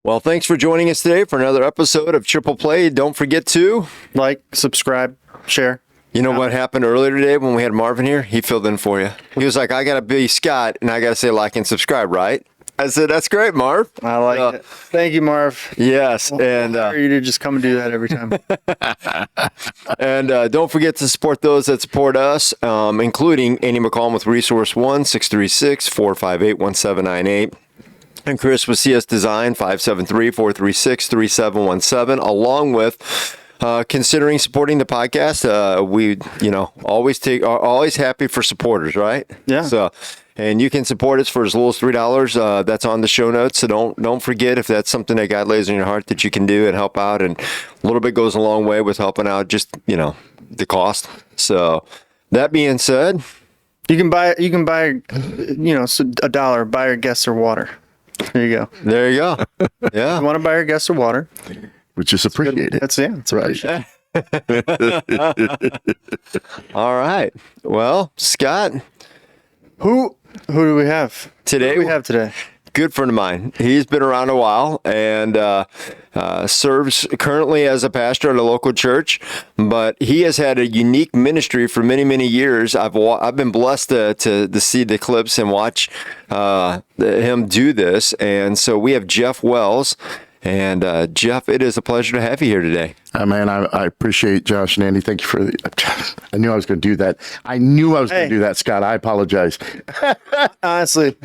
Well, thanks for joining us today for another episode of Triple Play. Don't forget to like, subscribe, share. You know what happened earlier today when we had Marvin here? He filled in for you. He was like, I got to be Scott, and I got to say like and subscribe, right? I said, that's great, Marv. I like it. Thank you, Marv. Yes. Well, and you to just come and do that every time. And don't forget to support those that support us, including Andy McCollum with Resource One, 636-458-1798. And Chris with CS Design, 573-436-3717, along with considering supporting the podcast. We, are always happy for supporters, right? Yeah. So, and you can support us for as little as $3. That's on the show notes. So don't forget, if that's something that God lays on your heart that you can do and help out. And a little bit goes a long way with helping out just, the cost. So that being said, you can buy, $1, buy your guests or water. There you go. There you go. Yeah. You want to buy your guests or water? Which is appreciated. That's right. All right. Well, Scott, who do we have today? Good friend of mine. He's been around a while and serves currently as a pastor at a local church, but he has had a unique ministry for many, many years. I've been blessed to see the clips and watch him do this. And so we have Jeff Wells. And Jeff, it is a pleasure to have you here today. Man, I appreciate Josh and Andy. Thank you for I knew I was going to do that. Going to do that, Scott. I apologize. Honestly,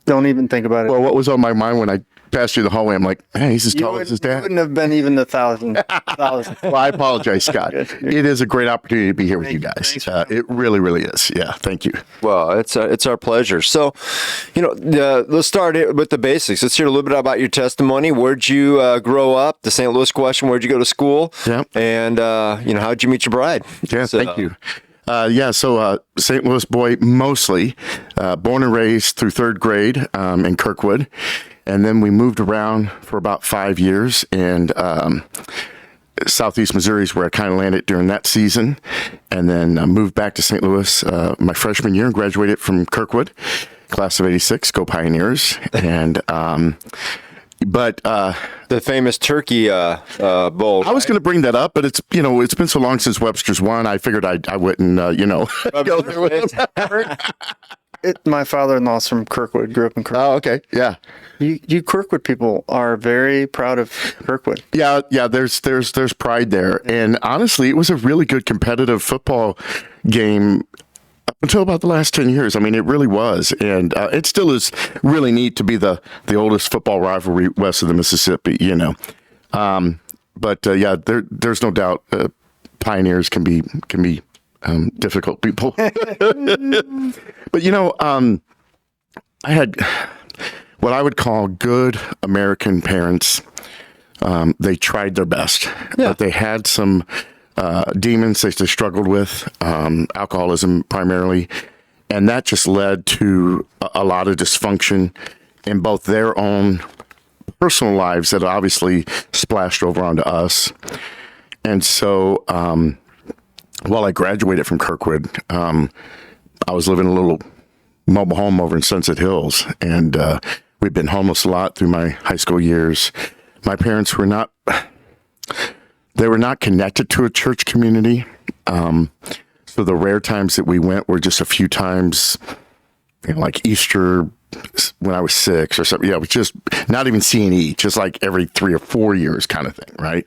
don't even think about it. Well, what was on my mind when I passed through the hallway? I'm like, hey, he's as tall as his dad. You wouldn't have been even the 1,000. Well, I apologize, Scott. It is a great opportunity to be here with you guys. It really, really is. Yeah, thank you. Well, it's our pleasure. So, let's start with the basics. Let's hear a little bit about your testimony. Where'd you grow up? The St. Louis question. Where'd you go to school? Yeah. And how'd you meet your bride? Yeah, thank you. So St. Louis boy, mostly, born and raised through third grade in Kirkwood. And then we moved around for about 5 years, and Southeast Missouri is where I kind of landed during that season. And then moved back to St. Louis my freshman year and graduated from Kirkwood, class of 86, go Pioneers. And but the famous Turkey Bowl. I was going to bring that up, but it's been so long since Webster's won. I figured I wouldn't go there with him. My father-in-law's from Kirkwood. Grew up in Kirkwood. Oh, okay, yeah. You Kirkwood people are very proud of Kirkwood. Yeah. There's pride there, and honestly, it was a really good competitive football game up until about the last 10 years. I mean, it really was. And it still is really neat to be the oldest football rivalry west of the Mississippi, But there's no doubt Pioneers can be difficult people. But, I had what I would call good American parents. They tried their best, but they had some demons they struggled with, alcoholism primarily, and that just led to a lot of dysfunction in both their own personal lives that obviously splashed over onto us. And so while I graduated from Kirkwood, I was living in a little mobile home over in Sunset Hills, and we'd been homeless a lot through my high school years. My parents were not connected to a church community. So the rare times that we went were just a few times, like Easter when I was 6 or something. Yeah, it was just not even C&E, just like every 3 or 4 years kind of thing, right?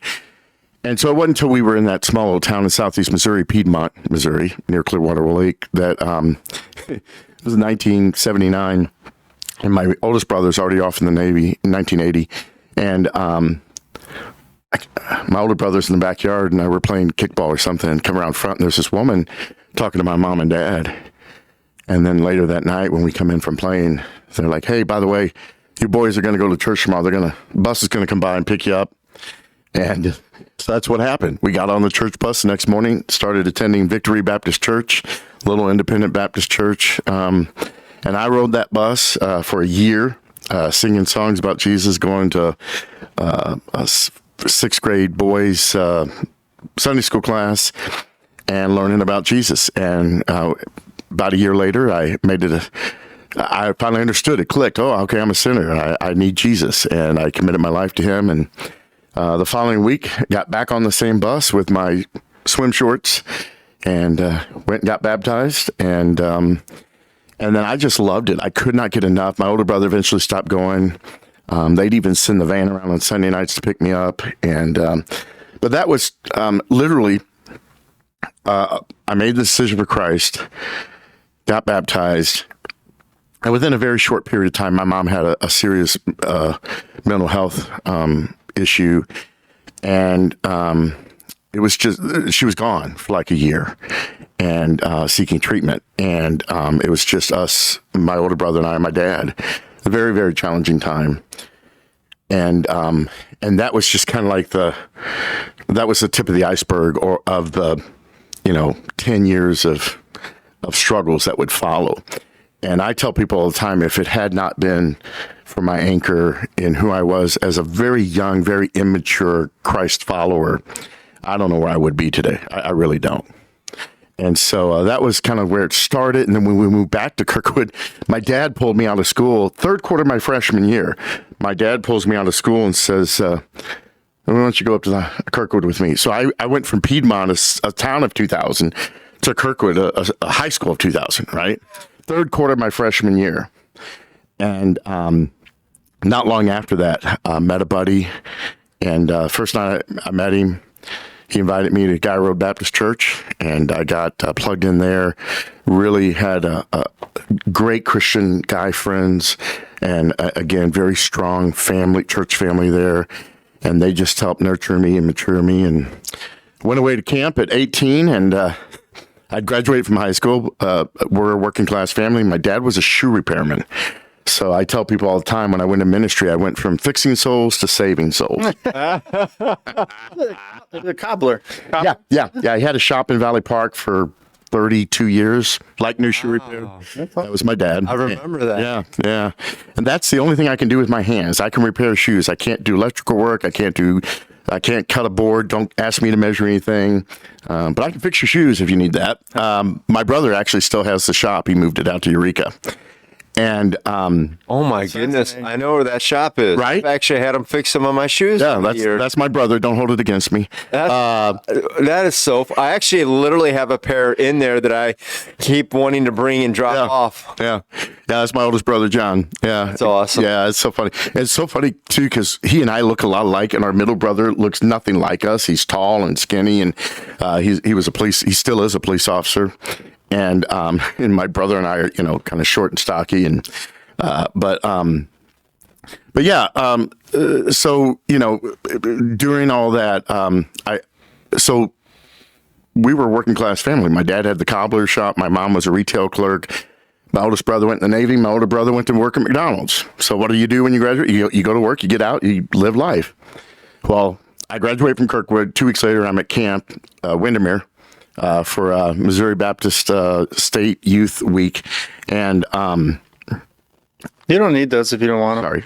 And so it wasn't until we were in that small little town in Southeast Missouri, Piedmont, Missouri, near Clearwater Lake, that it was 1979, and my oldest brother's already off in the Navy in 1980, and my older brother's in the backyard, and I were playing kickball or something, and come around front, and there's this woman talking to my mom and dad. And then later that night, when we come in from playing, they're like, "Hey, by the way, you boys are going to go to church tomorrow. Bus is going to come by and pick you up." And so that's what happened. We got on the church bus the next morning, started attending Victory Baptist Church, little independent Baptist church. And I rode that bus for a year, singing songs about Jesus, going to a sixth grade boys Sunday school class and learning about Jesus. And about a year later, I made it I finally understood it, clicked. Oh, okay, I'm a sinner. I need Jesus. And I committed my life to him. And the following week, got back on the same bus with my swim shorts and went and got baptized. And then I just loved it. I could not get enough. My older brother eventually stopped going. They'd even send the van around on Sunday nights to pick me up. And but that was literally, I made the decision for Christ, got baptized. And within a very short period of time, my mom had a serious mental health issue. And it was just, she was gone for like a year and seeking treatment. And it was just us, my older brother and I, and my dad. A very, very challenging time. And that was just kind of like that was the tip of the iceberg or of the, 10 years of struggles that would follow. And I tell people all the time, if it had not been for my anchor in who I was as a very young, very immature Christ follower, I don't know where I would be today. I really don't. And so that was kind of where it started. And then when we moved back to Kirkwood, my dad pulled me out of school, third quarter of my freshman year. My dad pulls me out of school and says, why don't you go up to Kirkwood with me? So I went from Piedmont, a town of 2,000, to Kirkwood, a high school of 2,000, right? Third quarter of my freshman year. And not long after that, met a buddy. And first night I met him, he invited me to Guy Road Baptist Church, and I got plugged in there. Really had a great Christian guy friends, and again, very strong family, church family there. And they just helped nurture me and mature me. And went away to camp at 18, and I'd graduated from high school. We're a working class family. My dad was a shoe repairman. So I tell people all the time when I went to ministry, I went from fixing souls to saving souls. The cobbler. Yeah. He had a shop in Valley Park for 32 years, like new shoe repair. That was my dad. I remember that. Yeah. And that's the only thing I can do with my hands. I can repair shoes. I can't do electrical work. I can't cut a board. Don't ask me to measure anything. But I can fix your shoes if you need that. My brother actually still has the shop. He moved it out to Eureka. And oh my goodness, I know where that shop is. Right? I've actually had him fix some of my shoes. yeah, for the year. that's my brother. Don't hold it against me. That is so. I actually literally have a pair in there that I keep wanting to bring and drop off. Yeah, that's my oldest brother, John. Yeah. That's awesome. Yeah, it's so funny. It's so funny, too, because he and I look a lot alike, and our middle brother looks nothing like us. He's tall and skinny, and he still is a police officer. And my brother and I are, kind of short and stocky, and but yeah. So during all that, so we were a working class family. My dad had the cobbler shop. My mom was a retail clerk. My oldest brother went in the Navy. My older brother went to work at McDonald's. So what do you do when you graduate? You go to work, you get out, you live life. Well, I graduated from Kirkwood. 2 weeks later, I'm at camp, Windermere. For Missouri Baptist State Youth Week. And You don't need those if you don't want them. sorry.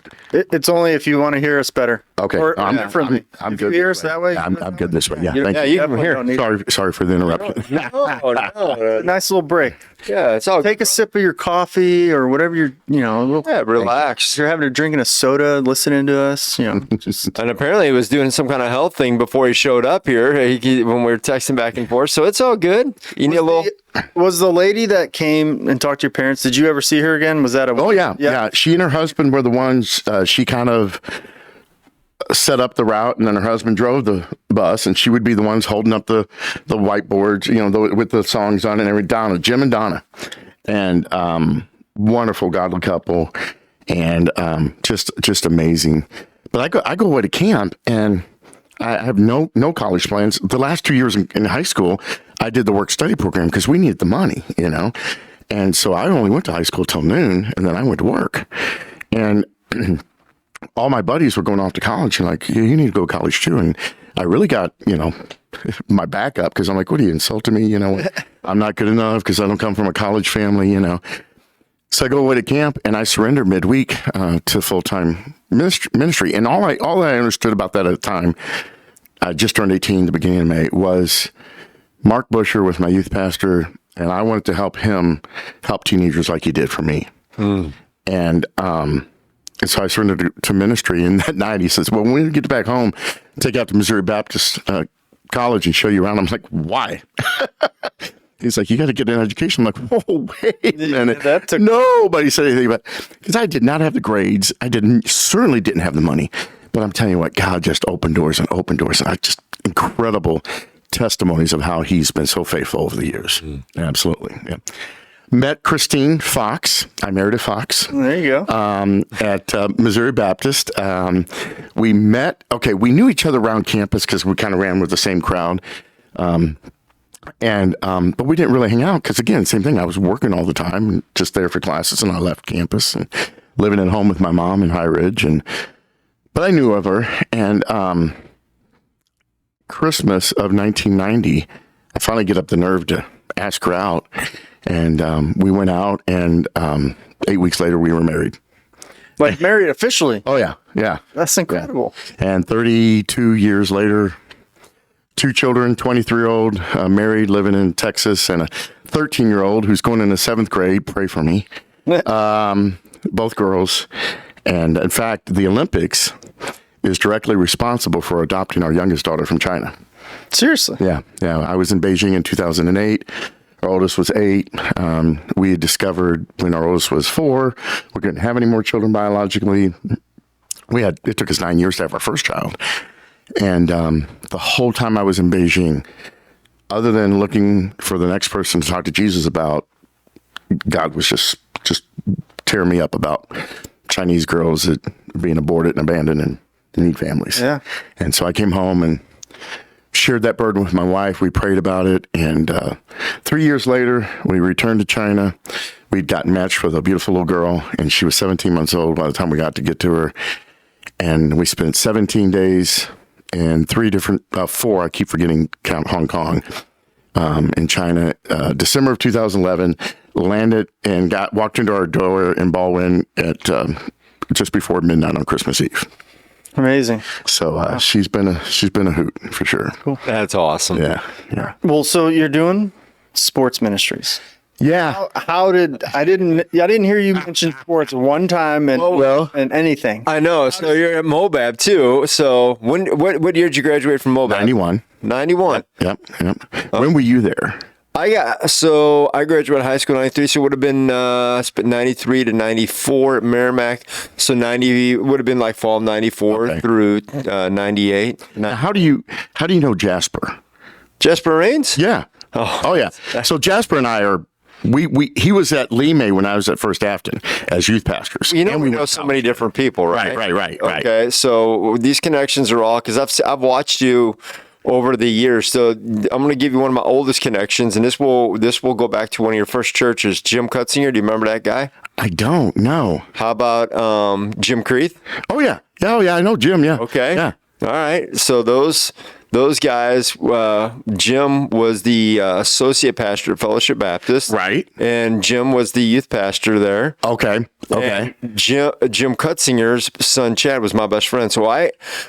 It's only if you want to hear us better. Okay. Or I'm differently. I'm If you good. hear us that way. I'm good this way. Yeah, You- thank Yeah, you. you can definitely hear. don't need- Sorry for the interruption. No. Nice little break. Yeah, it's all Take a sip of your coffee or whatever you're, Yeah, relax. You're having a drinking a soda, listening to us, just And apparently he was doing some kind of health thing before he showed up here when we were texting back and forth. So it's all good. You need a little. Was the lady that came and talked to your parents, did you ever see her again? Was that a Oh, yeah. She and her husband were the ones, she kind of set up the route, and then her husband drove the bus, and she would be the ones holding up the whiteboards, with the songs on it and everything. Jim and Donna. And wonderful, godly couple, and just amazing. But I go away to camp, and I have no college plans. The last 2 years in high school, I did the work study program because we needed the money, And so I only went to high school till noon, and then I went to work. And all my buddies were going off to college, and like, you need to go to college too. And I really got, my back up because I'm like, what are you insulting me? I'm not good enough because I don't come from a college family, So I go away to camp, and I surrender midweek to full-time ministry. And all I understood about that at the time, I just turned 18 the beginning of May, was Mark Busher was my youth pastor, and I wanted to help him help teenagers like he did for me. And so I surrendered to ministry. And that night he says, well, when we get back home, take out to Missouri Baptist College and show you around. I'm like, why? He's like, you got to get an education. I'm like, whoa, wait a minute. Nobody said anything about it. Because I did not have the grades. Certainly didn't have the money. But I'm telling you what, God just opened doors and opened doors. And I just incredible testimonies of how he's been so faithful over the years. Absolutely. Yeah. Met Christine Fox. I married a Fox. There you go. At Missouri Baptist. We met, we knew each other around campus because we kind of ran with the same crowd. But we didn't really hang out because, again, same thing. I was working all the time, just there for classes, and I left campus and living at home with my mom in High Ridge. But I knew of her, and Christmas of 1990, I finally get up the nerve to ask her out, and we went out, and 8 weeks later, we were married. Like married officially? Oh, yeah. That's incredible. And 32 years later, 2 children, 23-year-old, married, living in Texas, and a 13-year-old who's going into 7th grade. Pray for me. Both girls. And in fact, the Olympics is directly responsible for adopting our youngest daughter from China. Seriously? Yeah. I was in Beijing in 2008. Our oldest was 8. We had discovered when our oldest was 4, we couldn't have any more children biologically. It took us 9 years to have our first child. And the whole time I was in Beijing, other than looking for the next person to talk to Jesus about, God was just tearing me up about Chinese girls that are being aborted and abandoned and need families. Yeah. And so I came home and shared that burden with my wife. We prayed about it. And 3 years later, we returned to China. We'd gotten matched with a beautiful little girl, and she was 17 months old by the time we got to get to her. And we spent 17 days and 4, I keep forgetting, count Hong Kong, in China. December of 2011, landed and walked into our door in Baldwin at just before midnight on Christmas Eve. Amazing. So she's been a hoot for sure. Cool. That's awesome. Yeah. Well, so you're doing sports ministries. Yeah. How did I didn't hear you mention sports one time and anything. I know. So you're at Mobab too. So what year did you graduate from Mobab? 91. 91. Yep. When were you there? I graduated high school in 93, so it would have been 93 to 94 at Merrimack. So 90 would have been like fall 94 through 98. Now, how do you know Jasper? Jasper Rains? Yeah. Oh yeah. So Jasper and I are he was at Limay when I was at First Afton as youth pastors. We know so many different people, right? Right. Okay, so these connections are all because I've watched you over the years. So I'm going to give you one of my oldest connections, and this will go back to one of your first churches, Jim Cutzinger. Do you remember that guy? I don't know. How about Jim Creeth? Oh yeah. I know Jim. Yeah. Okay. Yeah. All right. So those guys, Jim was the associate pastor at Fellowship Baptist. Right. And Jim was the youth pastor there. Okay. And Jim Cutzinger's son, Chad, was my best friend. So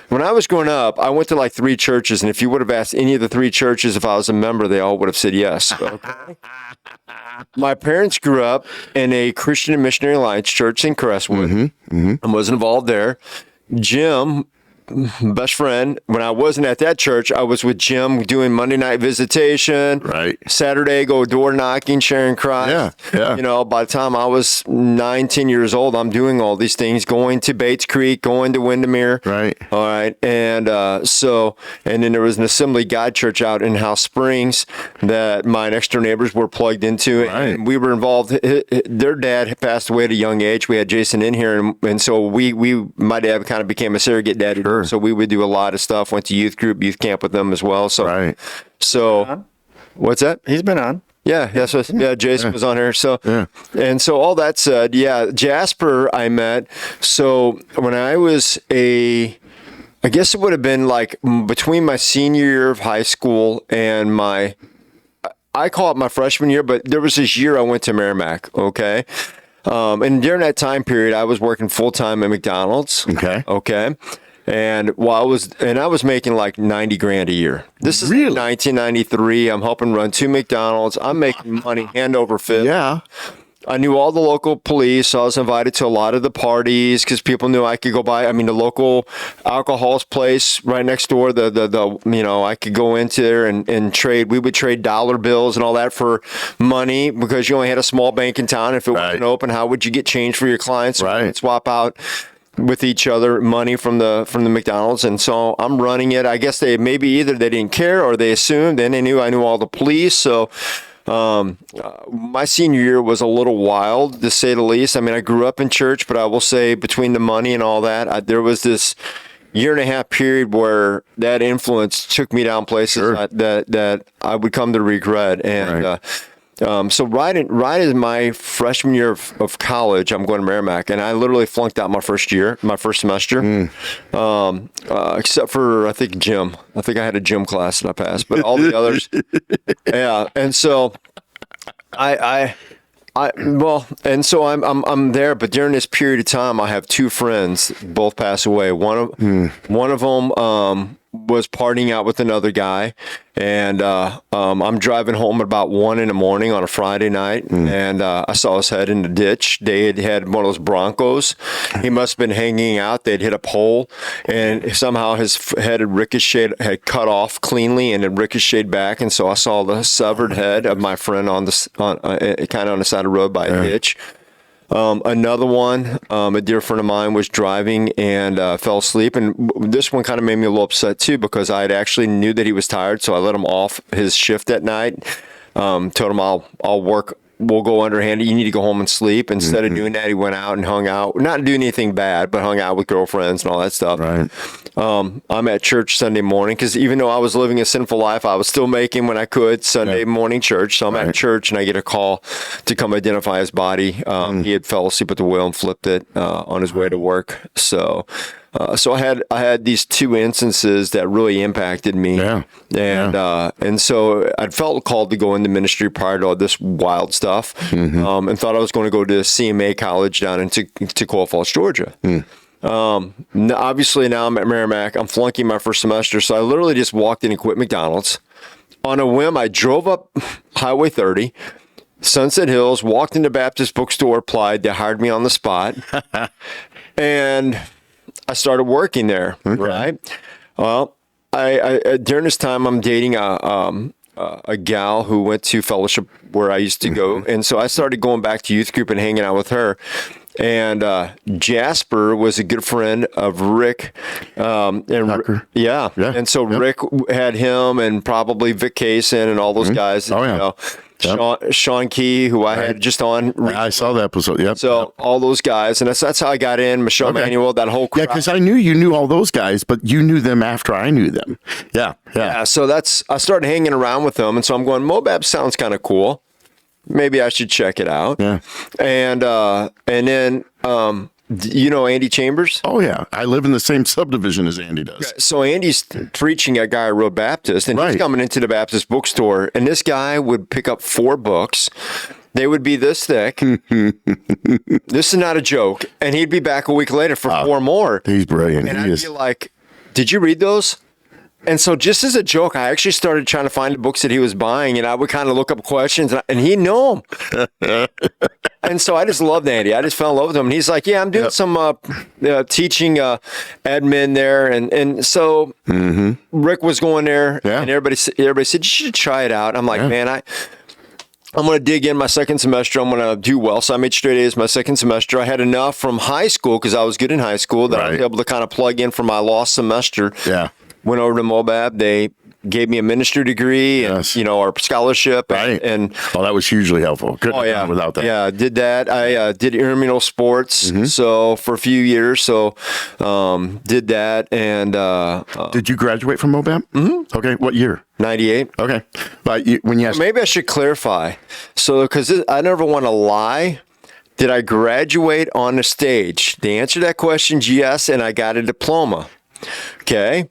when I was growing up, I went to like 3 churches. And if you would have asked any of the 3 churches if I was a member, they all would have said yes. Okay. My parents grew up in a Christian and Missionary Alliance church in Crestwood and was involved there. Jim, best friend, when I wasn't at that church, I was with Jim doing Monday night visitation. Right. Saturday, go door knocking, sharing Christ. Yeah. By the time I was 9, 10 years old, I'm doing all these things, going to Bates Creek, going to Windermere. Right. All right. And and then there was an Assembly God church out in House Springs that my next door neighbors were plugged into. Right. And we were involved. Their dad had passed away at a young age. We had Jason in here. And so my dad kind of became a surrogate daddy. Sure. So we would do a lot of stuff, went to youth camp with them as well. So, right. So what's that? He's been on. Yeah, Jason was on here. So, and so all that said, Jasper I met. So when I was I guess it would have been like between my senior year of high school and I call it my freshman year, but there was this year I went to Merrimack. Okay. And during that time period, I was working full time at McDonald's. Okay. And I was making like $90,000 a year. This is really? 1993. I'm helping run 2 McDonald's. I'm making money hand over fist. Yeah. I knew all the local police. So I was invited to a lot of the parties because people knew I could go by. I mean, the local alcohol's place right next door, I could go into there and trade. We would trade dollar bills and all that for money because you only had a small bank in town. If it wasn't open, how would you get change for your clients? Right. Swap out with each other money from the McDonald's. And so I'm running it. I guess they either they didn't care or they assumed, and they knew I knew all the police. So my senior year was a little wild, to say the least. I mean, I grew up in church, but I will say between the money and all that, there was this year and a half period where that influence took me down places that I would come to regret. And so right in my freshman year of college, I'm going to Merrimack, and I literally flunked out my first semester, except for, I think, gym. I think I had a gym class that I passed, but all the others, yeah. And so I'm there, but during this period of time, I have two friends, both pass away. One of them was partying out with another guy, and I'm driving home at about 1 a.m. on a Friday night, and I saw his head in the ditch. They had one of those Broncos. He must have been hanging out. They'd hit a pole, and somehow his head had cut off cleanly, and it ricocheted back. And so I saw the severed head of my friend kind of on the side of the road by a ditch. Another one, a dear friend of mine was driving and fell asleep, and this one kind of made me a little upset too because I had actually knew that he was tired, so I let him off his shift that night. Told him I'll work. We'll go underhand. You need to go home and sleep. Instead of doing that, he went out and hung out. Not doing anything bad, but hung out with girlfriends and all that stuff. Right. I'm at church Sunday morning because even though I was living a sinful life, I was still making when I could Sunday morning church. So I'm at church and I get a call to come identify his body. He had fell asleep at the wheel and flipped it on his way to work. So I had these two instances that really impacted me. Yeah. And so I felt called to go into ministry prior to all this wild stuff, and thought I was going to go to CMA college down in Toccoa Falls, Georgia. Obviously now I'm at Merrimack. I'm flunking my first semester, so I literally just walked in and quit McDonald's. On a whim, I drove up Highway 30, Sunset Hills, walked into Baptist Bookstore, applied. They hired me on the spot, and I started working there. Okay. Right. Well, I during this time I'm dating a gal who went to fellowship where I used to go, and so I started going back to youth group and hanging out with her. And Jasper was a good friend of Rick. And yeah. And so Rick had him and probably Vic Kaysen and all those guys. Oh, yeah. Sean Key, who I had just on. I saw that episode. Yep. So all those guys, and that's how I got in. Michelle Manuel, that whole crowd. Yeah, because I knew you knew all those guys, but you knew them after I knew them. Yeah. So I started hanging around with them, and so I'm going, Mobab sounds kind of cool. Maybe I should check it out. Yeah. And then you know Andy Chambers? Oh yeah, I live in the same subdivision as Andy does. So Andy's preaching at Guy Road Baptist, and he's coming into the Baptist bookstore, and this guy would pick up 4 books. They would be this thick. This is not a joke. And he'd be back a week later for 4 more. He's brilliant. And I'd be like, did you read those? And so just as a joke, I actually started trying to find the books that he was buying, and I would kind of look up questions, and he'd know them. And so I just loved Andy. I just fell in love with him. And he's like, yeah, I'm doing some teaching admin there. And so Rick was going there, and everybody said, you should try it out. I'm like, man, I'm going to dig in my second semester. I'm going to do well. So I made straight A's my second semester. I had enough from high school because I was good in high school that I was able to kind of plug in for my lost semester. Yeah. Went over to Mobab. They gave me a ministry degree and, our scholarship. And that was hugely helpful. Couldn't have done without that. Yeah, did that. I did intramural sports. So for a few years. So did that. And did you graduate from Mobab? Okay. What year? 98. Okay. But when you asked, maybe I should clarify. So because I never want to lie. Did I graduate on the stage? The answer to that question is yes, and I got a diploma. Okay.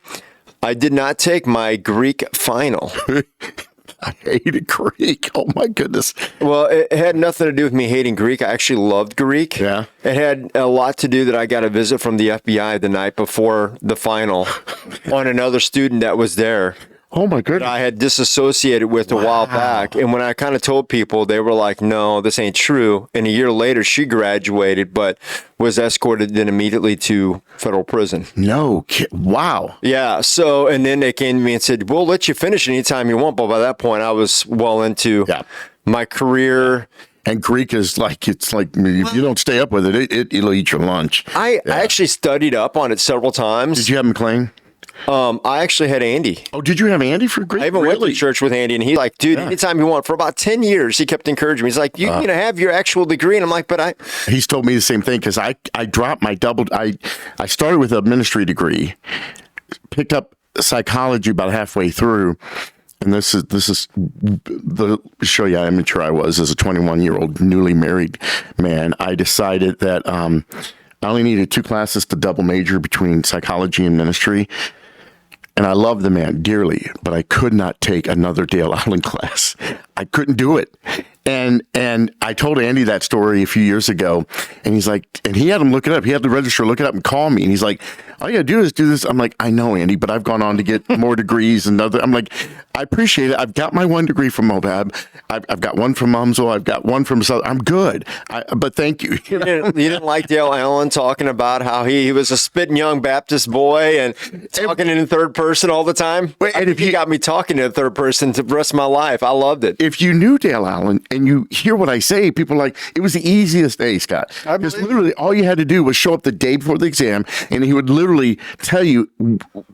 I did not take my Greek final. I hated Greek. Oh my goodness. Well, it had nothing to do with me hating Greek. I actually loved Greek. Yeah. It had a lot to do that I got a visit from the FBI the night before the final on another student that was there. Oh my that goodness. I had disassociated with a while back. And when I kind of told people, they were like, no, this ain't true. And a year later, she graduated, but was escorted then immediately to federal prison. Wow. Yeah. So, and then they came to me and said, we'll let you finish anytime you want. But by that point, I was well into my career. And Greek is like, it's like, if you don't stay up with it, it'll eat your lunch. I actually studied up on it several times. Did you have McLean? I actually had Andy. Oh, did you have Andy for Greek? I even went to church with Andy, and he's like, dude, anytime you want. For about 10 years, he kept encouraging me. He's like, you're going to have your actual degree. And I'm like, but He's told me the same thing, because I dropped my I started with a ministry degree, picked up psychology about halfway through. And this is to show you how immature I was as a 21-year-old newly married man. I decided that I only needed 2 classes to double major between psychology and ministry. And I love the man dearly, but I could not take another Dale Allen class. I couldn't do it. And I told Andy that story a few years ago, and he's like, and he had him look it up. He had the registrar look it up and call me. And he's like, all you gotta do is do this. I'm like, I know, Andy, but I've gone on to get more degrees and other. I'm like, I appreciate it. I've got my 1 degree from Mobab. I've got one from Mumsville. I've got one from South. I'm good. But thank you. you didn't like Dale Allen talking about how he was a spitting young Baptist boy and talking in third person all the time. And if he got me talking in third person the rest of my life. I loved it. If you knew Dale Allen and you hear what I say, people are like, it was the easiest day, Scott. Because literally all you had to do was show up the day before the exam, and he would literally tell you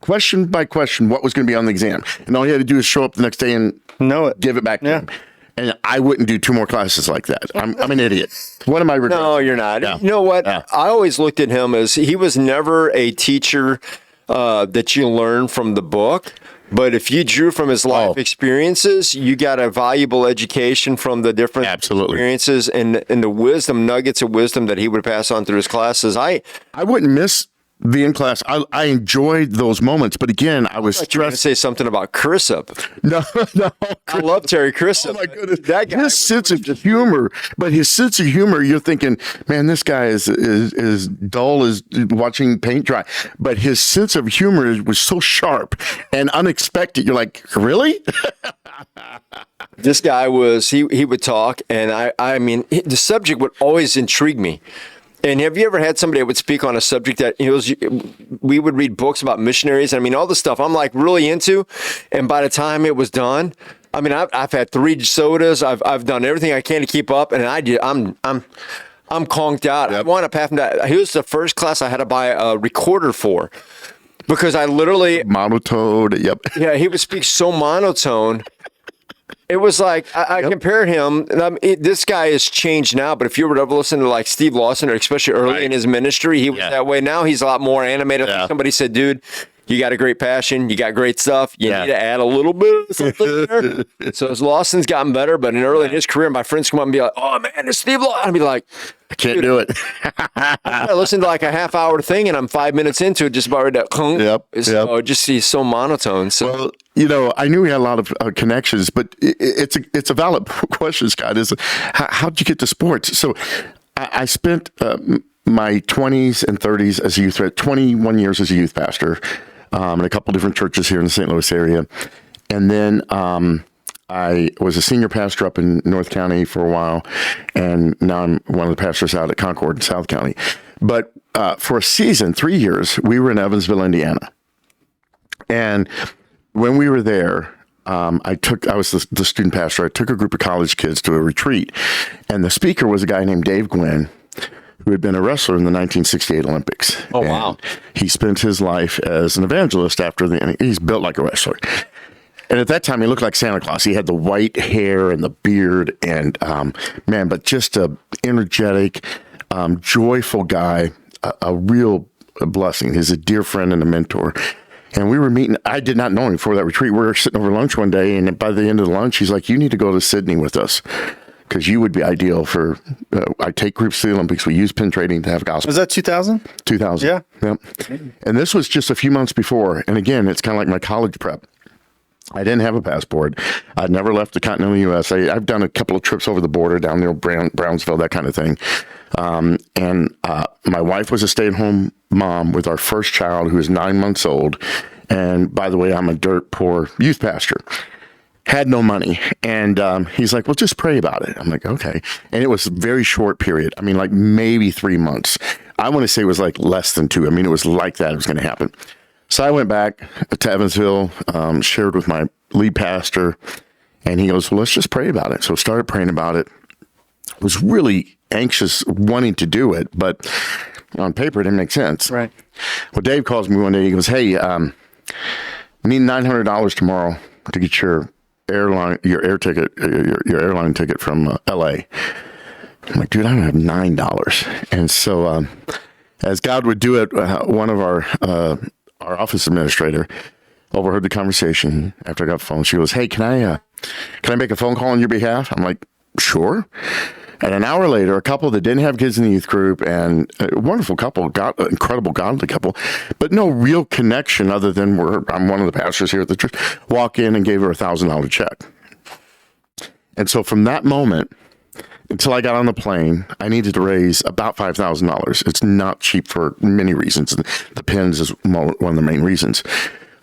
question by question what was going to be on the exam. And all you had to do is show up the next day and give it back to him. And I wouldn't do 2 more classes like that. I'm an idiot. What am I regretting? No, you're not. Yeah. You know what? Yeah. I always looked at him as he was never a teacher that you learn from the book. But if you drew from his life experiences, you got a valuable education from the different experiences and the wisdom, nuggets of wisdom that he would pass on through his classes. I wouldn't miss the in class. I enjoyed those moments, but again, I was stressed. You were going to say something about Crisp. No. I love Terry Crisp. Oh my goodness, that guy, his sense of humor. But his sense of humor, you're thinking, man, this guy is dull as watching paint dry. But his sense of humor was so sharp and unexpected. You're like, really? This guy he would talk, and I mean, the subject would always intrigue me. And have you ever had somebody that would speak on a subject that we would read books about missionaries? I mean, all the stuff I'm like really into, and by the time it was done, I mean, I've had 3 sodas, I've done everything I can to keep up, and I'm conked out. I wound up having to. He was the first class I had to buy a recorder for, because I literally monotone. Yep. Yeah, he would speak so monotone. It was like, I compared him, this guy has changed now, but if you were to ever listen to like Steve Lawson, or especially early in his ministry, he was that way. Now he's a lot more animated. Yeah. Somebody said, dude, you got a great passion, you got great stuff, you need to add a little bit of something there. So as Lawson's gotten better, but early in his career, my friends come up and be like, oh man, it's Steve Lawson. I'd be like, I can't do it. I listened to like a half-hour thing, and I'm 5 minutes into it, just about ready to. So just he's so monotone. So. Well, I knew we had a lot of connections, but it's a valid question, Scott. Is how did you get to sports? So I spent my 20s and 30s as a youth, 21 years as a youth pastor, in a couple different churches here in the St. Louis area, and then I was a senior pastor up in North County for a while, and now I'm one of the pastors out at Concord in South County. But for a season, 3 years, we were in Evansville, Indiana, and when we were there, I was the student pastor. I took a group of college kids to a retreat, and the speaker was a guy named Dave Gwynn, who had been a wrestler in the 1968 Olympics. Oh, wow. He spent his life as an evangelist he's built like a wrestler. And at that time, he looked like Santa Claus. He had the white hair and the beard, and but just a energetic, joyful guy, a real blessing. He's a dear friend and a mentor. And we were meeting. I did not know him before that retreat. We were sitting over lunch one day, and by the end of the lunch, he's like, you need to go to Sydney with us, because you would be ideal for, I take groups to the Olympics. We use pin trading to have gospel. Was that 2000? 2000. Yeah. Yep. And this was just a few months before. And again, it's kind of like my college prep. I didn't have a passport. I'd never left the continental U.S. I've done a couple of trips over the border down near Brownsville, that kind of thing. And my wife was a stay-at-home mom with our first child, who was 9 months old. And by the way, I'm a dirt poor youth pastor. Had no money. And he's like, well, just pray about it. I'm like, okay. And it was a very short period. I mean, like maybe 3 months. I want to say it was like less than 2. I mean, it was like that. It was going to happen. So I went back to Evansville, shared with my lead pastor, and he goes, well, let's just pray about it. So I started praying about it. Was really anxious wanting to do it, but on paper, it didn't make sense. Right. Well, Dave calls me one day. He goes, hey, I need $900 tomorrow to get your airline ticket from LA. I'm like, dude, I don't have $9. And so, as God would do it, one of our office administrator overheard the conversation after I got the phone. She goes, hey, can I make a phone call on your behalf? I'm like, sure. And an hour later, a couple that didn't have kids in the youth group, and a wonderful couple, incredible godly couple, but no real connection other than I'm one of the pastors here at the church, walk in and gave her $1,000 check. And so from that moment until I got on the plane, I needed to raise about $5,000. It's not cheap for many reasons. The pins is one of the main reasons.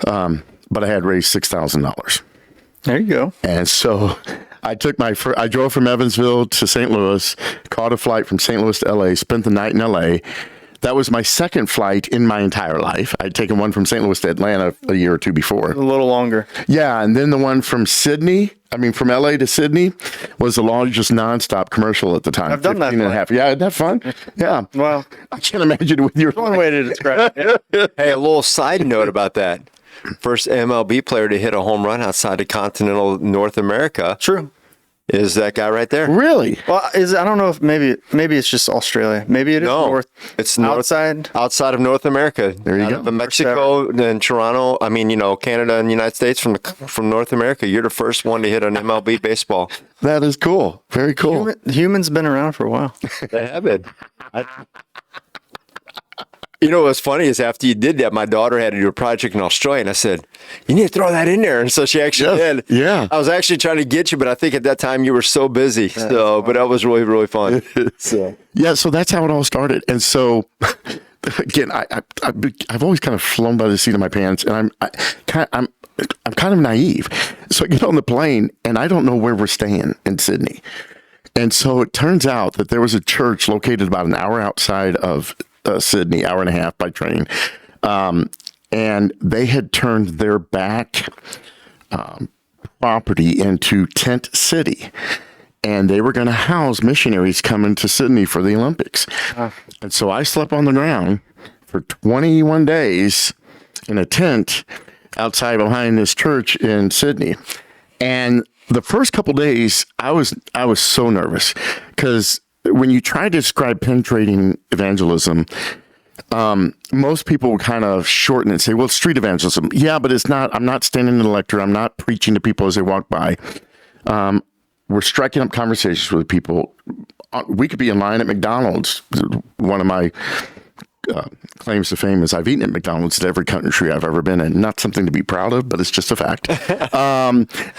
But I had raised $6,000. There you go. And so I drove from Evansville to St. Louis, caught a flight from St. Louis to LA, spent the night in LA. That was my second flight in my entire life. I'd taken one from St. Louis to Atlanta a year or two before. A little longer. Yeah, and then the one from from LA to Sydney was the largest nonstop commercial at the time. I've done that. 15 and a half. Yeah, isn't that fun? Yeah. Well, I can't imagine with your one way to describe it. Yeah. Hey, a little side note about that. First MLB player to hit a home run outside of continental North America True. is that guy right there. Really? Well, I don't know if maybe it's just Australia. Maybe it is north. It's north, outside of North America. There you Out go. of Mexico and Toronto. I mean, Canada and the United States from North America. You're the first one to hit an MLB baseball. That is cool. Very cool. Humans been around for a while. They have it. What's funny is after you did that, my daughter had to do a project in Australia, and I said, you need to throw that in there. And so she actually did. Yeah. I was actually trying to get you, but I think at that time you were so busy. But that was really, really fun. Yeah, so that's how it all started. And so, again, I've always kind of flown by the seat of my pants, and I'm kind of naive. So I get on the plane, and I don't know where we're staying in Sydney. And so it turns out that there was a church located about an hour outside of Sydney, hour and a half by train. And they had turned their back property into Tent City. And they were going to house missionaries coming to Sydney for the Olympics. And so I slept on the ground for 21 days in a tent outside behind this church in Sydney. And the first couple days, I was so nervous because when you try to describe penetrating evangelism, most people will kind of shorten it and say, well, street evangelism. Yeah, but it's not. I'm not standing in the lectern. I'm not preaching to people as they walk by. We're striking up conversations with people. We could be in line at McDonald's. One of my claims to fame is I've eaten at McDonald's at every country I've ever been in. Not something to be proud of, but it's just a fact.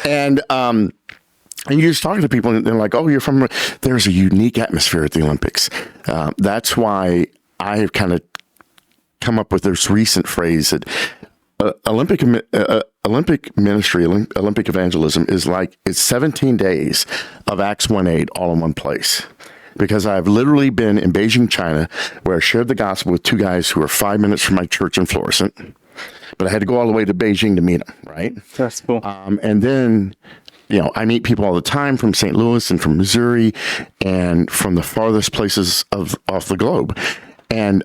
And you're just talking to people and they're like, oh, you're from, there's a unique atmosphere at the Olympics. That's why I have kind of come up with this recent phrase that Olympic ministry, Olympic evangelism it's 17 days of Acts 1:8 all in one place. Because I've literally been in Beijing, China, where I shared the gospel with two guys who are 5 minutes from my church in Florissant. But I had to go all the way to Beijing to meet them, right? That's cool. And then, I meet people all the time from St. Louis and from Missouri and from the farthest places off the globe. And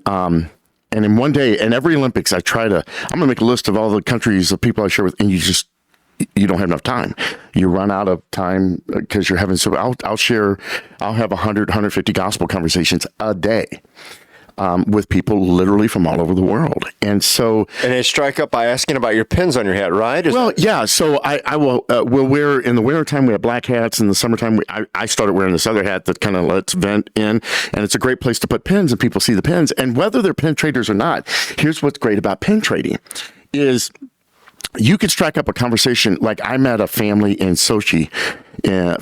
in one day, in every Olympics, I'm going to make a list of all the countries of people I share with, and you don't have enough time. You run out of time because you're having, so I'll have 100, 150 gospel conversations a day. With people literally from all over the world. And they strike up by asking about your pins on your hat, right? Yeah. So I will wear, in the wintertime, we have black hats. In the summertime, I started wearing this other hat that kind of lets vent in. And it's a great place to put pins and people see the pins. And whether they're pin traders or not, here's what's great about pin trading is you could strike up a conversation. Like I met a family in Sochi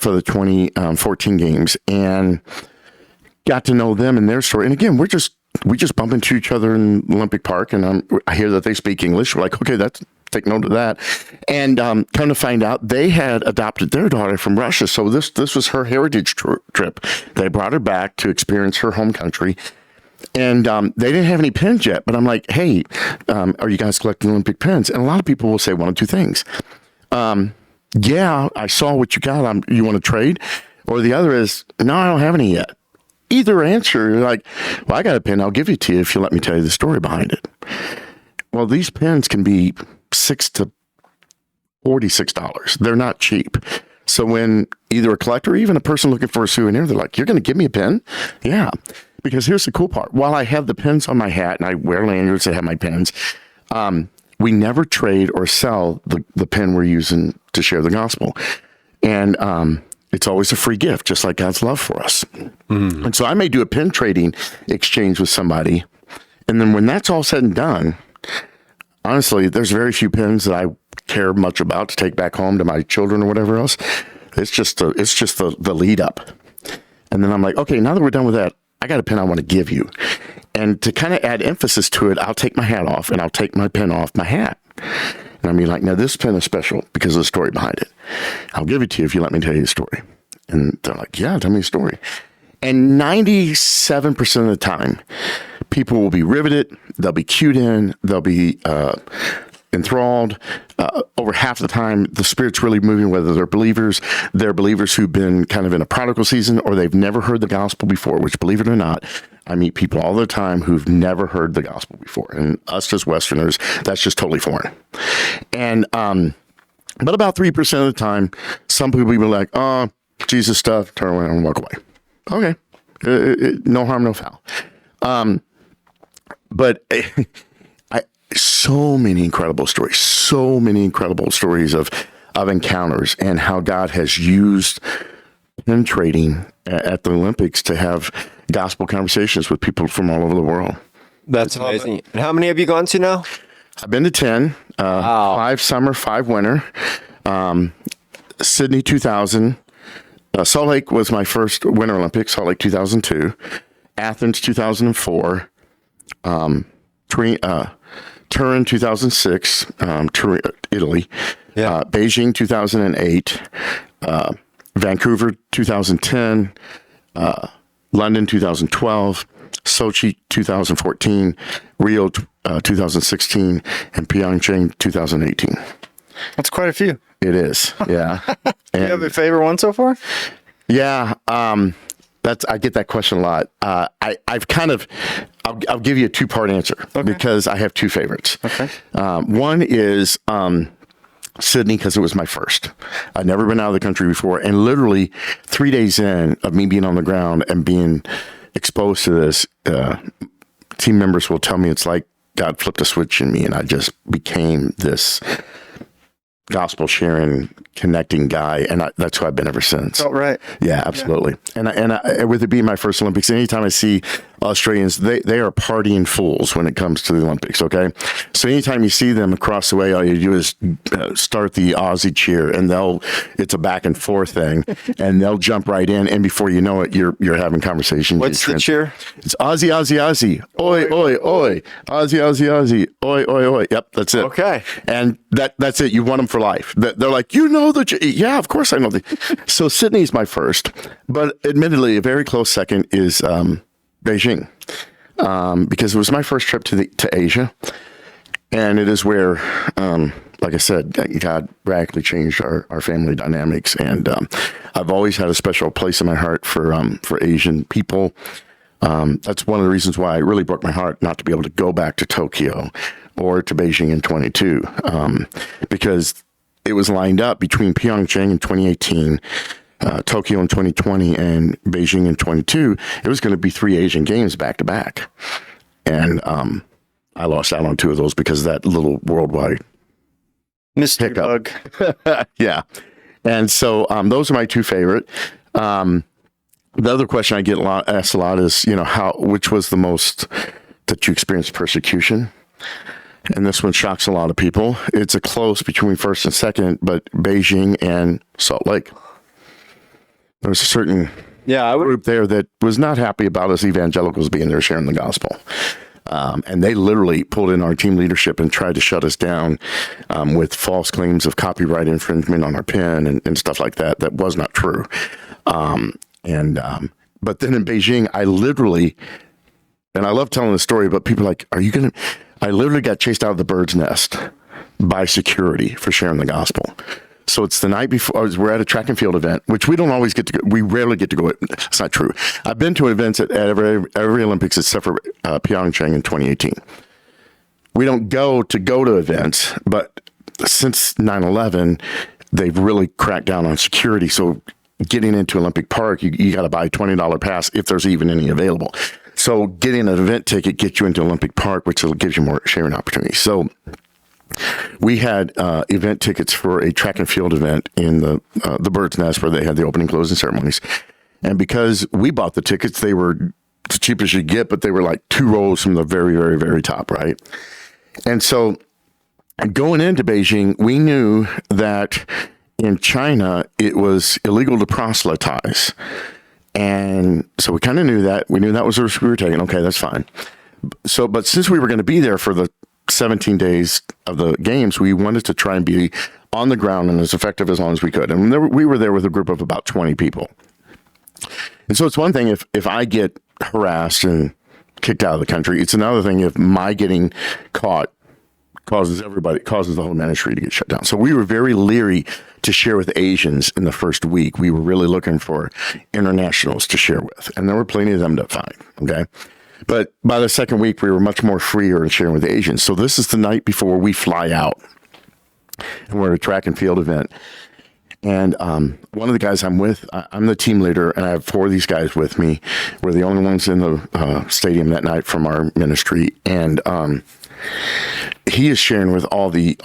for the 2014 games and got to know them and their story. And again, we're just we just bump into each other in Olympic Park, and I hear that they speak English. We're like, okay, take note of that. And come to find out, they had adopted their daughter from Russia. So this was her heritage trip. They brought her back to experience her home country. And they didn't have any pins yet. But I'm like, hey, are you guys collecting Olympic pins? And a lot of people will say one of two things. Yeah, I saw what you got. You want to trade? Or the other is, no, I don't have any yet. Either answer, you're like, well, I got a pin. I'll give it to you if you let me tell you the story behind it. Well, these pins can be $6 to $46. They're not cheap. So when either a collector or even a person looking for a souvenir, they're like, you're going to give me a pin? Yeah. Because here's the cool part. While I have the pins on my hat and I wear lanyards that have my pins, we never trade or sell the pin we're using to share the gospel. And it's always a free gift, just like God's love for us. Mm. And so I may do a pin trading exchange with somebody. And then when that's all said and done, honestly, there's very few pins that I care much about to take back home to my children or whatever else. It's just the lead up. And then I'm like, okay, now that we're done with that, I got a pin I want to give you. And to kind of add emphasis to it, I'll take my hat off and I'll take my pin off my hat. And I mean, like, now this pin is special because of the story behind it. I'll give it to you if you let me tell you the story. And they're like, yeah, tell me the story. And 97% of the time, people will be riveted. They'll be cued in. They'll be enthralled. Over half the time, the Spirit's really moving, whether they're believers who've been kind of in a prodigal season, or they've never heard the gospel before, which, believe it or not, I meet people all the time who've never heard the gospel before. And us as Westerners, that's just totally foreign. And, but about 3% of the time, some people will be like, oh, Jesus stuff, turn around and walk away. Okay. No harm, no foul. But so many incredible stories of encounters and how God has used pin trading at the Olympics to have gospel conversations with people from all over the world. That's amazing. And how many have you gone to now? I've been to 10, Wow. 5 summer, 5 winter, Sydney 2000, Salt Lake was my first Winter Olympics, Salt Lake 2002, Athens 2004, Turin 2006, Italy, Yeah. Beijing 2008, Vancouver 2010, London 2012, Sochi 2014, Rio 2016, and Pyeongchang 2018. That's quite a few. It is, yeah. Do you have a favorite one so far? Yeah, I get that question a lot. I'll give you a 2-part answer because I have 2 favorites. Okay. One is Sydney, because it was my first. I'd never been out of the country before, and literally 3 days in of me being on the ground and being exposed to this, team members will tell me it's like God flipped a switch in me, and I just became this gospel sharing, connecting guy, and that's who I've been ever since. Oh, right. Yeah, absolutely. Yeah. And with it being my first Olympics, anytime I see Australians, they are partying fools when it comes to the Olympics. Okay, so anytime you see them across the way, all you do is start the Aussie cheer, and it's a back and forth thing, and they'll jump right in, and before you know it, you're having conversations. What's the cheer? It's Aussie, Aussie, Aussie, oi, oi, oi, Aussie, Aussie, Aussie, oi, oi, oi. Yep, that's it. Okay, and that's it. You won them for life. They're like, yeah, of course I know. So Sydney's my first, but admittedly, a very close second is Beijing, because it was my first trip to Asia, and it is where, like I said, God radically changed our family dynamics, and I've always had a special place in my heart for Asian people. That's one of the reasons why it really broke my heart not to be able to go back to Tokyo or to Beijing in 22, because it was lined up between Pyeongchang in 2018, Tokyo in 2020, and Beijing in 22. It was going to be 3 Asian games back to back. And I lost out on 2 of those because of that little worldwide Mystery hiccup. bug. Yeah. And so those are my 2 favorite. The other question I get asked a lot is, which was the most that you experienced persecution? And this one shocks a lot of people. It's a close between first and second, but Beijing and Salt Lake. There's a certain Yeah, I would. group there that was not happy about us evangelicals being there sharing the gospel. And they literally pulled in our team leadership and tried to shut us down with false claims of copyright infringement on our pen and stuff like that. That was not true. But then in Beijing, I literally, and I love telling the story, but people are like, are you going to, I literally got chased out of the bird's nest by security for sharing the gospel. So it's the night before, we're at a track and field event, which we don't always get to go. We rarely get to go. It's not true. I've been to events at every Olympics except for Pyeongchang in 2018. We don't go to events, but since 9/11, they've really cracked down on security. So getting into Olympic Park, you got to buy a $20 pass if there's even any available. So getting an event ticket gets you into Olympic Park, which gives you more sharing opportunities. So we had event tickets for a track and field event in the Bird's Nest where they had the opening closing ceremonies. And because we bought the tickets, they were as cheap as you get, but they were like 2 rows from the very, very, very top, right? And so going into Beijing, we knew that in China, it was illegal to proselytize. And so we kind of knew that. We knew that was the risk we were taking. Okay, that's fine. So, but since we were going to be there for the 17 days of the games, we wanted to try and be on the ground and as effective as long as we could. And we were there with a group of about 20 people. And so it's one thing if I get harassed and kicked out of the country. It's another thing if my getting caught causes the whole ministry to get shut down. So we were very leery to share with Asians in the first week. We were really looking for internationals to share with. And there were plenty of them to find. Okay. But by the second week, we were much more freer in sharing with Asians. So this is the night before we fly out. And we're at a track and field event. And one of the guys I'm with, I'm the team leader, and I have 4 of these guys with me. We're the only ones in the stadium that night from our ministry. And he is sharing with all the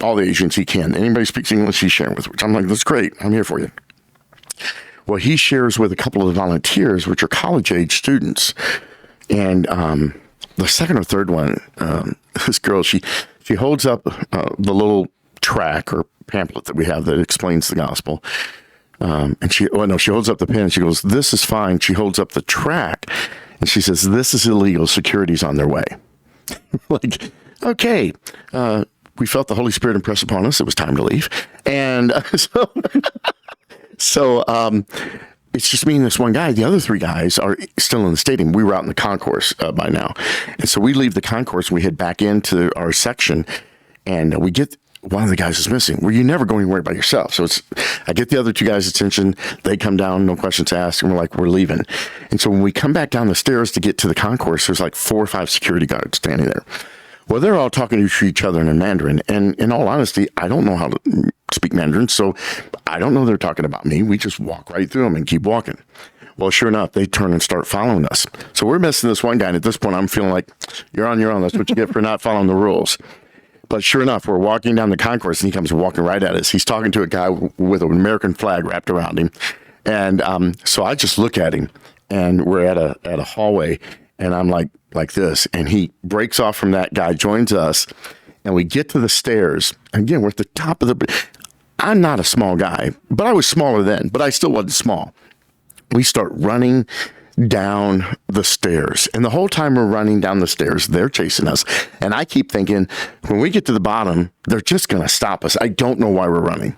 Asians he can. Anybody speaks English, he's sharing with, which I'm like, that's great. I'm here for you. Well, he shares with a couple of the volunteers, which are college-age students. And the second or third one, this girl, she holds up the little track or pamphlet that we have that explains the gospel. And she holds up the pen and she goes, "This is fine." She holds up the track and she says, "This is illegal. Security's on their way." Like, okay. We felt the Holy Spirit impress upon us. It was time to leave. And so it's just me and this one guy. The other 3 guys are still in the stadium. We were out in the concourse by now. And so we leave the concourse and we head back into our section and we get one of the guys is missing. Well, you never go anywhere by yourself. So I get the other 2 guys' attention. They come down, no questions asked. And we're like, we're leaving. And so when we come back down the stairs to get to the concourse, there's like 4 or 5 security guards standing there. Well, they're all talking to each other in Mandarin. And in all honesty, I don't know how to speak Mandarin. So I don't know they're talking about me. We just walk right through them and keep walking. Well, sure enough, they turn and start following us. So we're missing this one guy. And at this point, I'm feeling like, you're on your own. That's what you get for not following the rules. But sure enough, we're walking down the concourse and he comes walking right at us. He's talking to a guy with an American flag wrapped around him. And so I just look at him and we're at a hallway and I'm like this. And he breaks off from that guy, joins us, and we get to the stairs. Again, we're at the top of I'm not a small guy, but I was smaller then, but I still wasn't small. We start running down the stairs. And the whole time we're running down the stairs, they're chasing us. And I keep thinking, when we get to the bottom, they're just going to stop us. I don't know why we're running.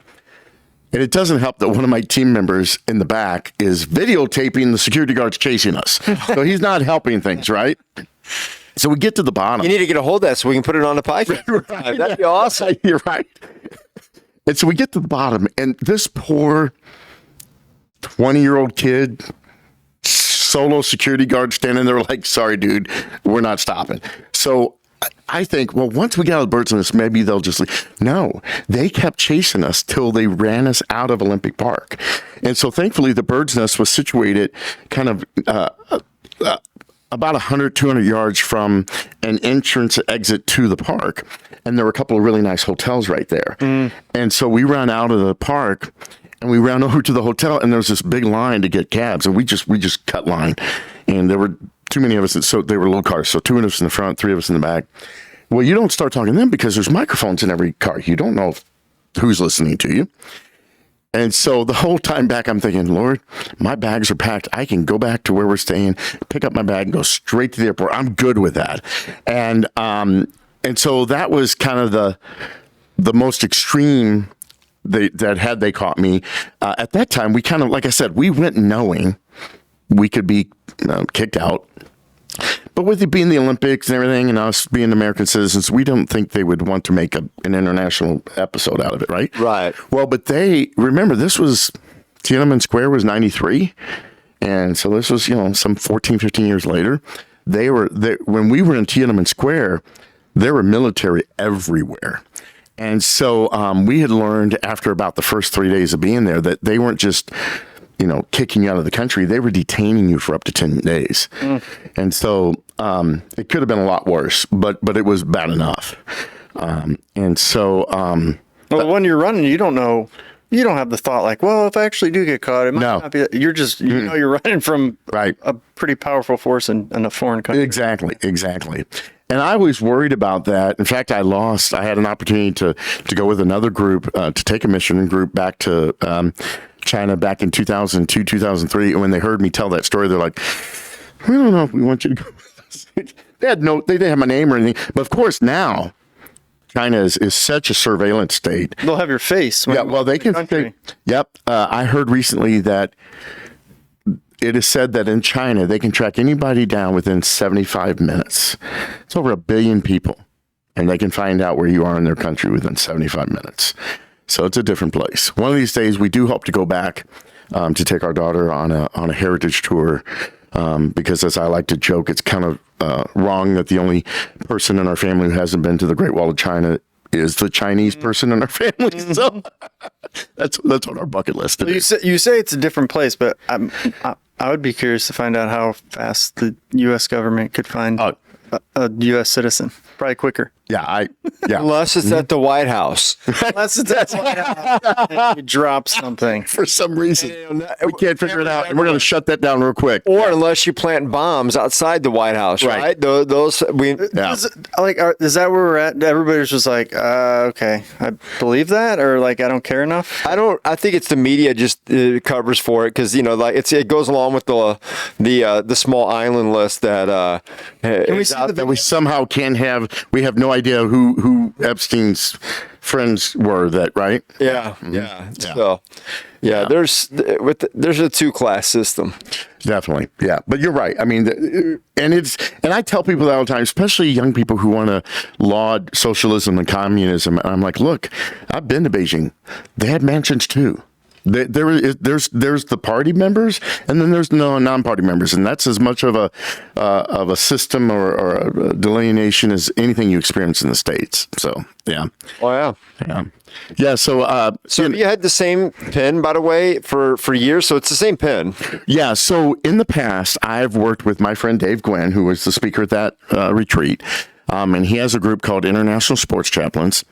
And it doesn't help that one of my team members in the back is videotaping the security guards chasing us. So he's not helping things, right? So we get to the bottom. You need to get a hold of that so we can put it on the podcast. Right. That'd be awesome. You're right. And so we get to the bottom, and this poor 20-year-old kid, solo security guard standing there like, "Sorry, dude, we're not stopping." So I think, well, once we get out of the bird's nest, maybe they'll just leave. No, they kept chasing us till they ran us out of Olympic Park. And so thankfully the bird's nest was situated kind of about 100, 200 yards from an entrance exit to the park. And there were a couple of really nice hotels right there. And so we ran out of the park and we ran over to the hotel and there was this big line to get cabs. And we just cut line. And there were too many of us, so they were little cars. So 2 of us in the front, 3 of us in the back. Well, you don't start talking to them because there's microphones in every car. You don't know who's listening to you. And so the whole time back, I'm thinking, Lord, my bags are packed. I can go back to where we're staying, pick up my bag, and go straight to the airport. I'm good with that. And so that was kind of the most extreme that had they caught me. At that time, we kind of, like I said, we went knowing we could be kicked out. But with it being the Olympics and everything, and us being American citizens, we don't think they would want to make an international episode out of it, right? Right. Well, but remember, this was, Tiananmen Square was 93. And so this was, some 14, 15 years later. When we were in Tiananmen Square, there were military everywhere. And so we had learned after about the first 3 days of being there that they weren't just kicking you out of the country. They were detaining you for up to 10 days. And so it could have been a lot worse, but it was bad enough. And so... well, when you're running, you don't know... You don't have the thought like, well, if I actually do get caught, it might not be... You're just... you're running from a pretty powerful force in a foreign country. Exactly. And I was worried about that. In fact, I had an opportunity to go with another group, to take a mission group back to China back in 2002, 2003. And when they heard me tell that story, they're like, we don't know if we want you to go with us. They didn't have my name or anything. But of course, now China is such a surveillance state. They'll have your face. Yeah, well, they can. Yep. I heard recently that it is said that in China, they can track anybody down within 75 minutes. It's over 1 billion people, and they can find out where you are in their country within 75 minutes. So it's a different place. One of these days, we do hope to go back to take our daughter on a heritage tour, because as I like to joke, it's kind of wrong that the only person in our family who hasn't been to the Great Wall of China is the Chinese person in our family. So that's on our bucket list today. You say it's a different place, but I would be curious to find out how fast the U.S. government could find a U.S. citizen. Probably quicker. Yeah. Unless it's at the White House. Unless it's you drop something. For some reason, we can't figure it out, and we're going to shut that down real quick. Or unless you plant bombs outside the White House, right? Those Is that where we're at? Everybody's just like, okay, I believe that, or like I don't care enough. I think it's the media just covers for it because it goes along with the small island list that Can we see that we somehow can have. We have no idea who Epstein's friends were. That right? Yeah. So, there's a 2-class system. Definitely. Yeah. But you're right. I mean, and I tell people that all the time, especially young people who want to laud socialism and communism. And I'm like, look, I've been to Beijing. They had mansions too. There's the party members, and then there's no non-party members, and that's as much of a system or a delineation as anything you experience in the States. So yeah. Oh yeah. So you had the same pen, by the way, for years. So it's the same pen. Yeah. So in the past, I've worked with my friend Dave Gwynn, who was the speaker at that retreat, and he has a group called International Sports Chaplains.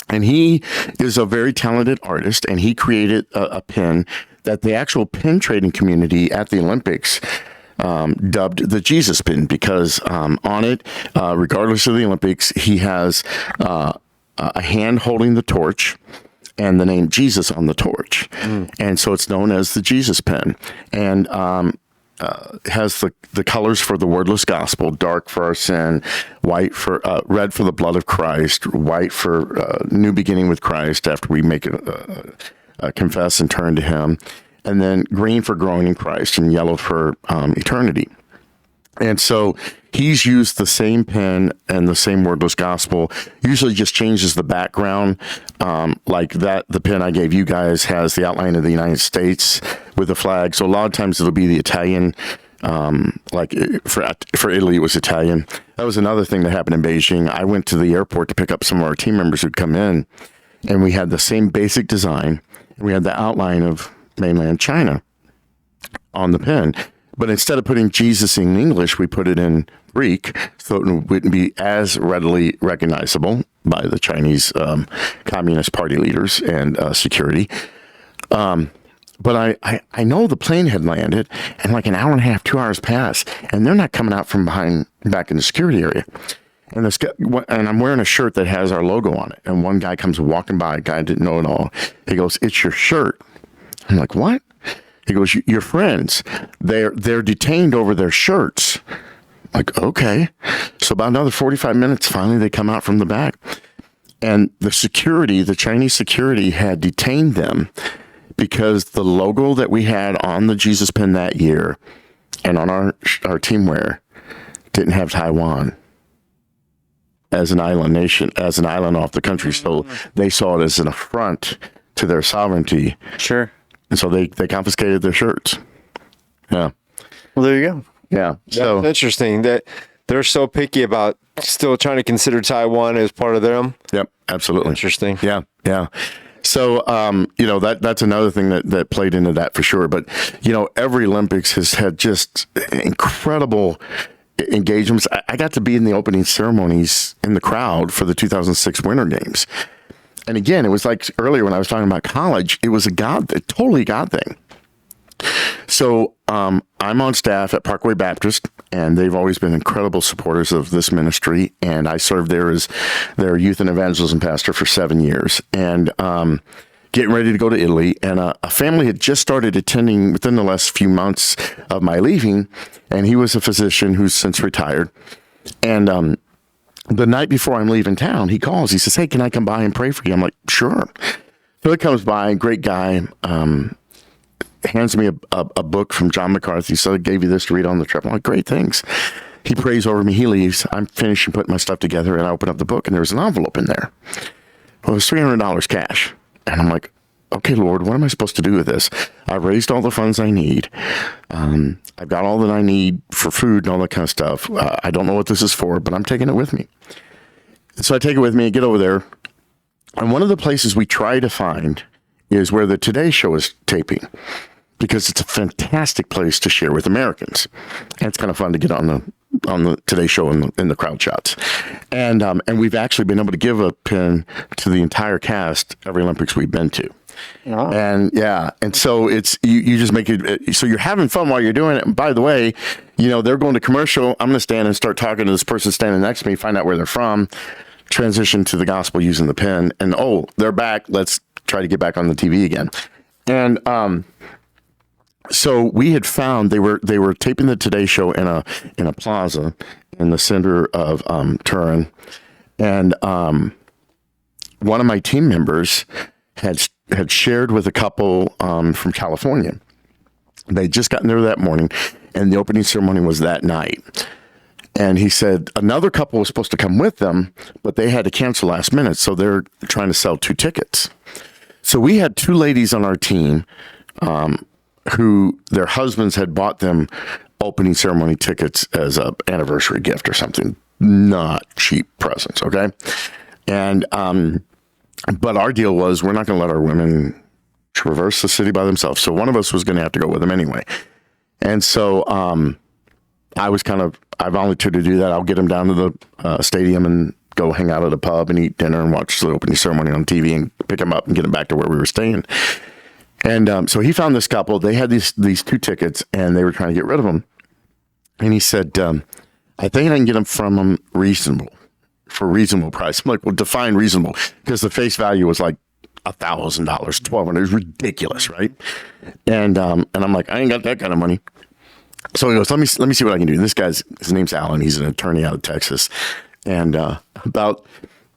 And he is a very talented artist, and he created a pen that the actual pen trading community at the Olympics dubbed the Jesus pin, because on it, regardless of the Olympics, he has a hand holding the torch and the name Jesus on the torch. And so it's known as the Jesus pen. And has the colors for the wordless gospel: dark for our sin, white for red for the blood of Christ, white for new beginning with Christ after we make confess and turn to Him, and then green for growing in Christ, and yellow for eternity. And so he's used the same pen and the same wordless gospel, usually just changes the background. Like that, the pen I gave you guys has the outline of the United States with the flag. So a lot of times it'll be the Italian, like for Italy, it was Italian. That was another thing that happened in Beijing. I went to the airport to pick up some of our team members who'd come in, and we had the same basic design. We had the outline of mainland China on the pen. But instead of putting Jesus in English, we put it in Greek, so it wouldn't be as readily recognizable by the Chinese Communist Party leaders and security. But I know the plane had landed, and like an hour and a half, 2 hours passed, and they're not coming out from behind back in the security area. And this guy, and I'm wearing a shirt that has our logo on it. And one guy comes walking by, a guy I didn't know at all. He goes, "It's your shirt." I'm like, "What?" He goes, "Your friends, they're detained over their shirts." I'm like, okay. So about another 45 minutes, finally they come out from the back. And the Chinese security had detained them because the logo that we had on the Jesus pin that year and on our team wear didn't have Taiwan as an island nation, as an island off the country. So they saw it as an affront to their sovereignty. Sure. And so they confiscated their shirts. Yeah. Well, there you go. Yeah. So That's interesting that they're so picky about still trying to consider Taiwan as part of them. Yep. Absolutely. Interesting. Yeah. Yeah. So, that's another thing that played into that for sure. But, every Olympics has had just incredible engagements. I got to be in the opening ceremonies in the crowd for the 2006 Winter Games. And again, it was like earlier when I was talking about college, it was totally God thing. So I'm on staff at Parkway Baptist, and they've always been incredible supporters of this ministry. And I served there as their youth and evangelism pastor for 7 years. And getting ready to go to Italy, and a family had just started attending within the last few months of my leaving, and he was a physician who's since retired. And the night before I'm leaving town, he calls. He says, "Hey, can I come by and pray for you?" I'm like, "Sure." So he comes by, great guy, hands me a book from John MacArthur. So I gave you this to read on the trip. I'm like, "Great, thanks." He prays over me. He leaves. I'm finishing putting my stuff together, and I open up the book, and there's an envelope in there. Well, it was $300 cash. And I'm like, "Okay, Lord, what am I supposed to do with this? I've raised all the funds I need. I've got all that I need for food and all that kind of stuff. I don't know what this is for, but I'm taking it with me." So I take it with me and get over there. And one of the places we try to find is where the Today Show is taping, because it's a fantastic place to share with Americans. And it's kind of fun to get on the Today Show in the crowd shots. And we've actually been able to give a pin to the entire cast every Olympics we've been to. Oh. And so it's you just make it so you're having fun while you're doing it. And by the way, they're going to commercial. I'm going to stand and start talking to this person standing next to me, find out where they're from, transition to the gospel using the pin, and they're back. Let's try to get back on the TV again. And so we had found they were taping the Today Show in a plaza in the center of Turin, and one of my team members had shared with a couple from California. They'd just gotten there that morning, and the opening ceremony was that night. And he said another couple was supposed to come with them, but they had to cancel last minute, so they're trying to sell 2 tickets. So we had 2 ladies on our team who their husbands had bought them opening ceremony tickets as an anniversary gift or something. Not cheap presents, okay? And but our deal was we're not going to let our women traverse the city by themselves. So one of us was going to have to go with them anyway. And so I volunteered to do that. I'll get them down to the stadium and go hang out at a pub and eat dinner and watch the opening ceremony on TV and pick them up and get them back to where we were staying. And so he found this couple. They had these 2 tickets, and they were trying to get rid of them. And he said, "I think I can get them from them for a reasonable price." I'm like, "Well, define reasonable," because the face value was like $1,000, $1,200. It was ridiculous, right? And I'm like, "I ain't got that kind of money." So he goes, let me see what I can do. This his name's Alan. He's an attorney out of Texas. And about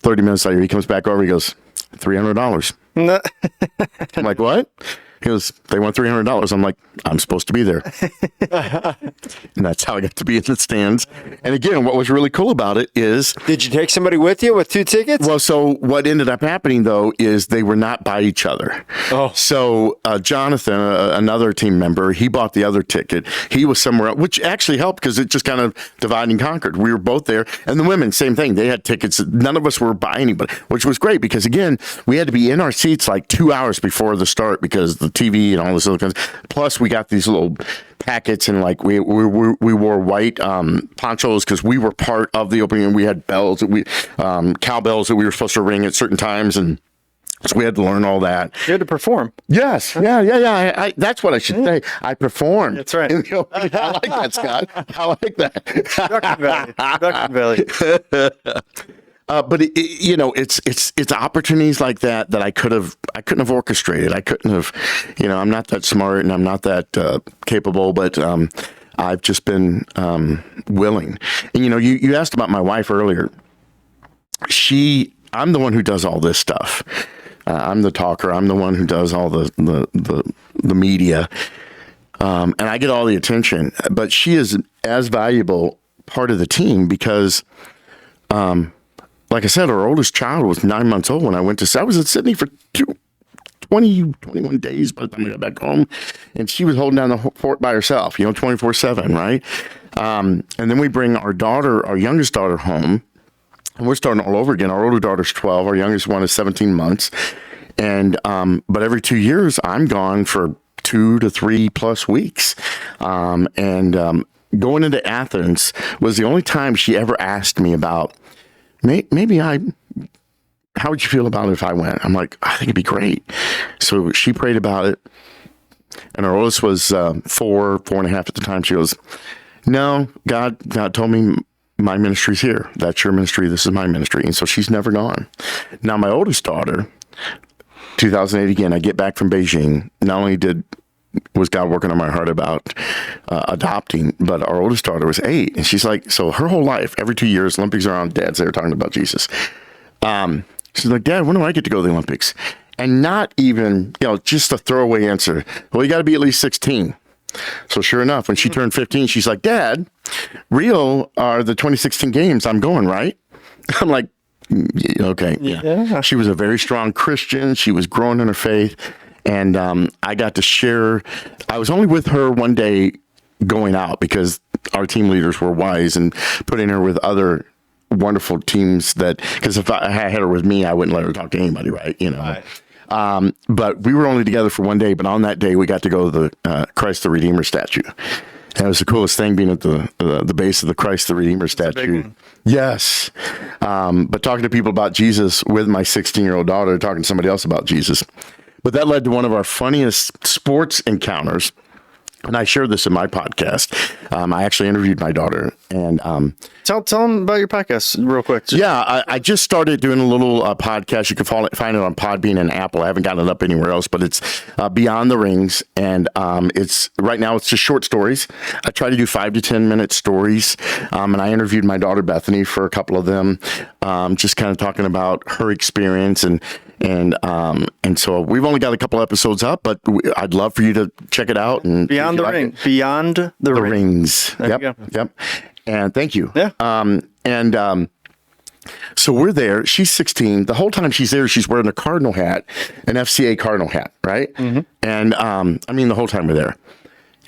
30 minutes later, he comes back over. He goes, $300. I'm like, "What?" He goes, "They want $300. I'm like, "I'm supposed to be there." And that's how I got to be in the stands. And again, what was really cool about it is... Did you take somebody with you with 2 tickets? Well, so what ended up happening, though, is they were not by each other. Oh. So Jonathan, another team member, he bought the other ticket. He was somewhere else, which actually helped because it just kind of divided and conquered. We were both there. And the women, same thing. They had tickets. None of us were by anybody, which was great because, again, we had to be in our seats like 2 hours before the start because the TV and all this other kinds. Plus, we got these little packets and like we wore white ponchos because we were part of the opening. And we had bells that cowbells that we were supposed to ring at certain times, and So we had to learn all that. You had to perform. Yes. Yeah. I that's what I should say. I performed. That's right. I like that, Scott. I like that. Production value. But it's opportunities like that I couldn't have orchestrated. I couldn't have, I'm not that smart and I'm not that capable, but I've just been willing. And you asked about my wife earlier. I'm the one who does all this stuff. I'm the talker. I'm the one who does all the media, and I get all the attention. But she is as valuable part of the team because, like I said, our oldest child was 9 months old when I went to. I was in Sydney for 21 days by the time I got back home, and she was holding down the fort by herself, 24/7, right? And then we bring our youngest daughter, home. And we're starting all over again. Our older daughter's 12. Our youngest one is 17 months. And, but every 2 years, I'm gone for 2 to 3 plus weeks. Going into Athens was the only time she ever asked me about, how would you feel about it if I went? I'm like, I think it'd be great. So she prayed about it. And our oldest was 4.5 at the time. She goes, no, God told me, my ministry's here. That's your ministry. This is my ministry. And so she's never gone. Now, my oldest daughter, 2008 again, I get back from Beijing. Not only was God working on my heart about adopting, but our oldest daughter was 8. And she's like, so her whole life, every 2 years, Olympics are on, Dad's there talking about Jesus. She's like, Dad, when do I get to go to the Olympics? And not even, just a throwaway answer. Well, you got to be at least 16. So sure enough, when she turned 15, she's like, Dad, Rio are the 2016 games. I'm going, right? I'm like, okay. Yeah. She was a very strong Christian. She was growing in her faith. And I got to share. I was only with her one day going out because our team leaders were wise and putting her with other wonderful teams because if I had her with me, I wouldn't let her talk to anybody, right? Right. But we were only together for one day, but on that day we got to go to the Christ the Redeemer statue. And it was the coolest thing being at the base of the Christ the Redeemer statue. Yes. But talking to people about Jesus with my 16-year-old daughter, talking to somebody else about Jesus. But that led to one of our funniest sports encounters. And I shared this in my podcast. I actually interviewed my daughter. And tell them about your podcast real quick. I just started doing a little podcast. You can find it on Podbean and Apple. I haven't gotten it up anywhere else, but it's Beyond the Rings. And it's right now it's just short stories. I try to do 5 to 10 minute stories. And I interviewed my daughter Bethany for a couple of them, just kind of talking about her experience and so we've only got a couple episodes up, but I'd love for you to check it out. And Beyond the Rings. Yep. And thank you. Yeah. So we're there. She's 16. The whole time she's there, she's wearing a Cardinal hat, an FCA Cardinal hat, right? Mm-hmm. And the whole time we're there.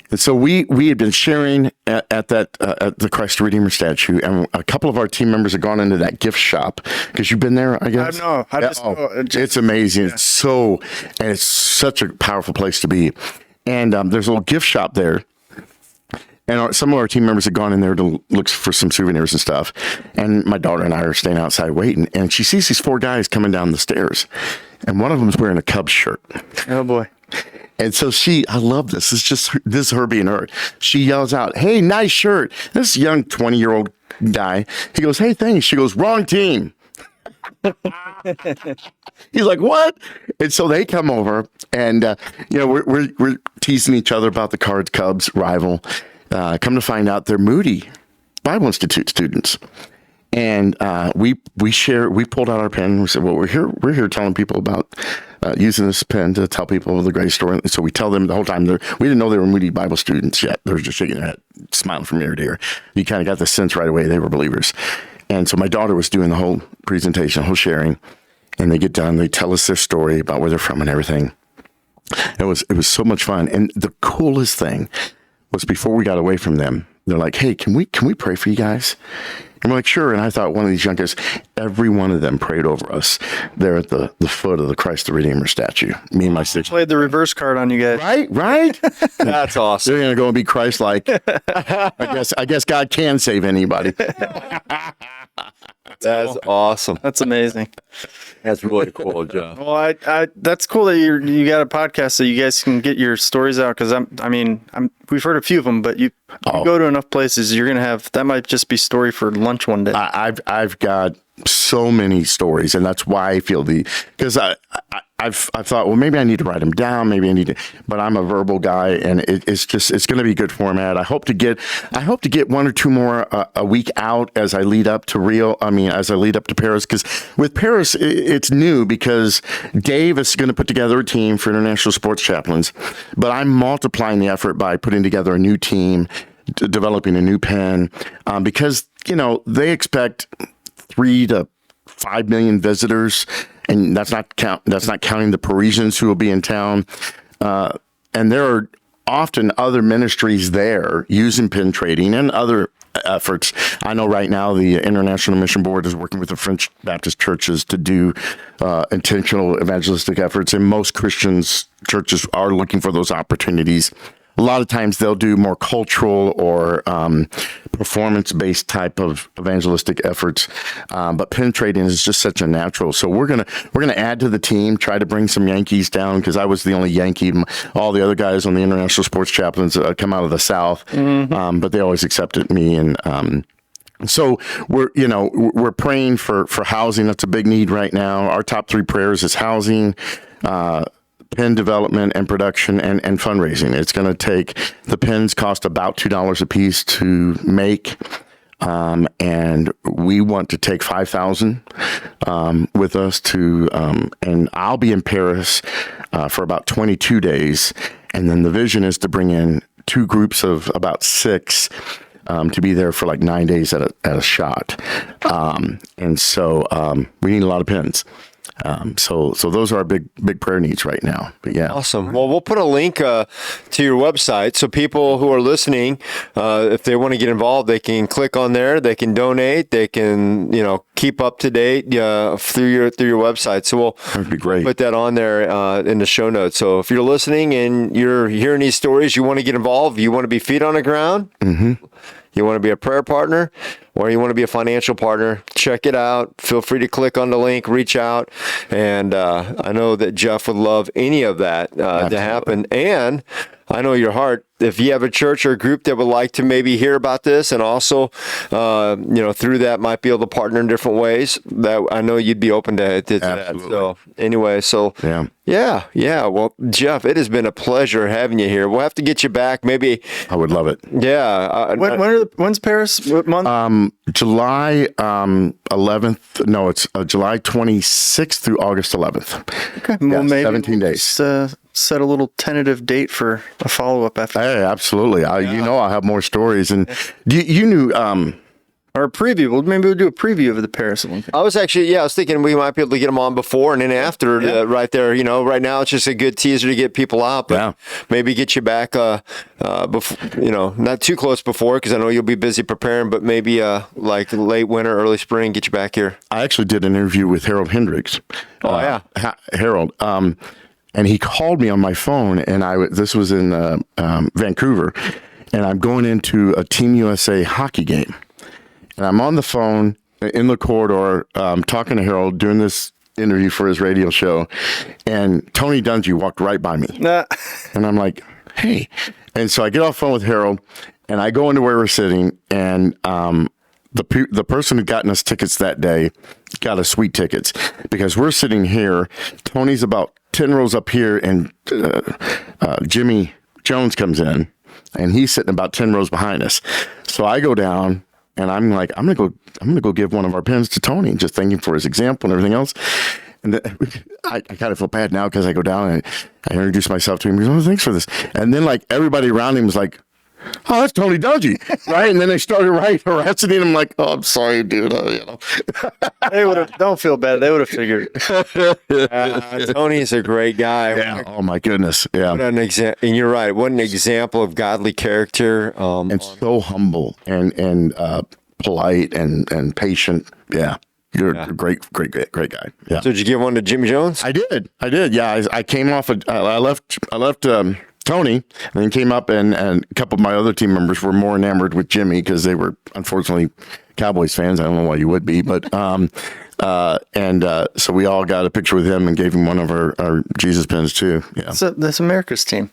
And so we had been sharing at the Christ the Redeemer statue, and a couple of our team members have gone into that gift shop because you've been there, I guess. It's amazing. Yeah. It's such a powerful place to be. And there's a little gift shop there. And some of our team members had gone in there to look for some souvenirs and stuff. And my daughter and I are staying outside waiting. And she sees these 4 guys coming down the stairs. And one of them is wearing a Cubs shirt. Oh, boy. And so I love this. This is her being her. She yells out, hey, nice shirt. This young 20-year-old guy, he goes, hey, thanks. She goes, wrong team. He's like, what? And so they come over and, we're teasing each other about the Cards Cubs rival. Come to find out they're Moody Bible Institute students. And we pulled out our pen and we said, well, we're here telling people about using this pen to tell people the great story. So we tell them the whole time. We didn't know they were Moody Bible students yet. They were just shaking their head, smiling from ear to ear. You kind of got the sense right away they were believers. And so my daughter was doing the whole presentation, whole sharing. And they get done. They tell us their story about where they're from and everything. It was so much fun. And the coolest thing was before we got away from them, they're like, hey, can we pray for you guys? And we're like, sure. And I thought one of these young guys, every one of them prayed over us there at the foot of the Christ the Redeemer statue. Me and my 6. Played the reverse card on you guys. Right? That's awesome. They're going to go and be Christ-like. I guess God can save anybody. That's awesome. That's amazing. That's really cool, Jeff. Well, I that's cool that you got a podcast so you guys can get your stories out, because we've heard a few of them, but you go to enough places, you're gonna have that might just be story for lunch one day. I've got so many stories, and that's why I feel because I've thought, well, maybe I need to write them down, but I'm a verbal guy, and it's going to be good format. I hope to get one or two more a week out as I lead up to as I lead up to Paris, because with Paris it's new because Dave is going to put together a team for International Sports Chaplains, but I'm multiplying the effort by putting together a new team, developing a new pen, because they expect 3 to 5 million visitors, and that's not counting the Parisians who will be in town. And there are often other ministries there using pin trading and other efforts. I know right now the International Mission Board is working with the French Baptist churches to do intentional evangelistic efforts, and most Christians churches are looking for those opportunities. A lot of times they'll do more cultural or performance-based type of evangelistic efforts, but pin trading is just such a natural. So we're gonna add to the team, try to bring some Yankees down, because I was the only Yankee. All the other guys on the International Sports Chaplains come out of the South, but they always accepted me. And so we're praying for housing. That's a big need right now. Our top 3 prayers is housing, pen development and production, and fundraising. It's going to take, the pens cost about $2 a piece to make. And we want to take 5,000 with us to, and I'll be in Paris for about 22 days. And then the vision is to bring in 2 groups of about 6 to be there for like 9 days at a shot. And so we need a lot of pens. So those are our big prayer needs right now. But yeah. Awesome. Well, we'll put a link to your website, so people who are listening, if they want to get involved, they can click on there, they can donate, they can, keep up to date through your website. So that'd be great. Put that on there in the show notes. So if you're listening and you're hearing these stories, you want to get involved, you want to be feet on the ground, you want to be a prayer partner, or you want to be a financial partner, check it out. Feel free to click on the link, reach out. And I know that Jeff would love any of that to happen. And I know your heart. If you have a church or a group that would like to maybe hear about this, and also, through that might be able to partner in different ways, that I know you'd be open to that. So anyway, yeah. Well, Jeff, it has been a pleasure having you here. We'll have to get you back. Maybe I would love it. Yeah. When's Paris? What month? July 11th. No, it's July 26th through August 11th. Okay. Well, maybe 17 days. Set a little tentative date for a follow-up after. Hey, absolutely. I'll have more stories. And you knew, or a preview. Well, maybe we'll do a preview of the Paris Olympics. I was thinking we might be able to get them on before and then after, right there. Right now it's just a good teaser to get people out, but maybe get you back, before, not too close before, because I know you'll be busy preparing, but maybe like late winter, early spring, get you back here. I actually did an interview with Harold Hendricks. Harold. And he called me on my phone, and this was in Vancouver, and I'm going into a Team USA hockey game. And I'm on the phone in the corridor talking to Harold, doing this interview for his radio show, and Tony Dungy walked right by me. And I'm like, hey. And so I get off the phone with Harold, and I go into where we're sitting, and the person who gotten us tickets that day got us sweet tickets, because we're sitting here. Tony's about 10 rows up here, and Jimmy Jones comes in, and he's sitting about 10 rows behind us. So I go down, and I'm like, I'm gonna go give one of our pens to Tony, just thank him for his example and everything else. And I kind of feel bad now, because I go down and I introduce myself to him. He goes, oh, thanks for this. And then everybody around him was like, oh, that's Tony Dungy, right? And then they started harassing him. I'm like, oh, I'm sorry, dude. They would have. Don't feel bad. They would have figured. Tony is a great guy. Yeah. Oh my goodness. Yeah. What an and you're right. What an example of godly character. And so humble and polite and patient. Yeah. You're a great guy. Yeah. So did you give one to Jimmy Jones? I did. Yeah. I came off. I left Tony, and then came up, and a couple of my other team members were more enamored with Jimmy because they were unfortunately Cowboys fans. I don't know why you would be, but so we all got a picture with him and gave him one of our Jesus pins too. Yeah, So that's America's team.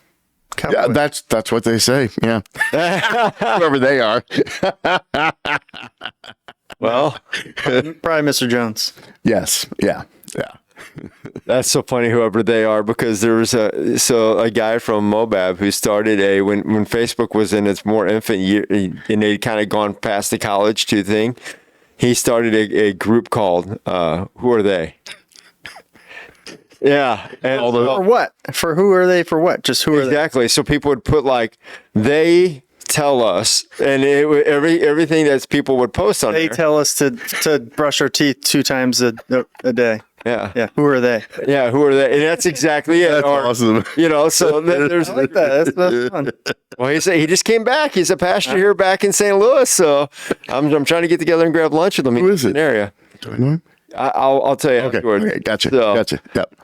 yeah, Cowboys. that's what they say. Yeah, whoever they are. Well, Probably Mr. Jones. Yes, yeah. that's so funny, whoever they are, because there was a guy from Mobab who started when Facebook was in its more infant year and they'd kind of gone past the college to thing. He started a group called Who Are They? Yeah, and For what? For who are they? For what? Just who are they? exactly. So people would put like they tell us, and everything that people would post on They there. tell us to brush our teeth 2 times a day. Yeah. Yeah. Who are they? Yeah, who are they? And that's exactly it. That's awesome. You know, so there's I like that. That's fun. well, he just came back. He's a pastor here back in St. Louis, so I'm trying to get together and grab lunch with him. Who is in it? the area. Do I know him? I'll tell you Okay, afterwards. okay, gotcha, So, gotcha. Yep.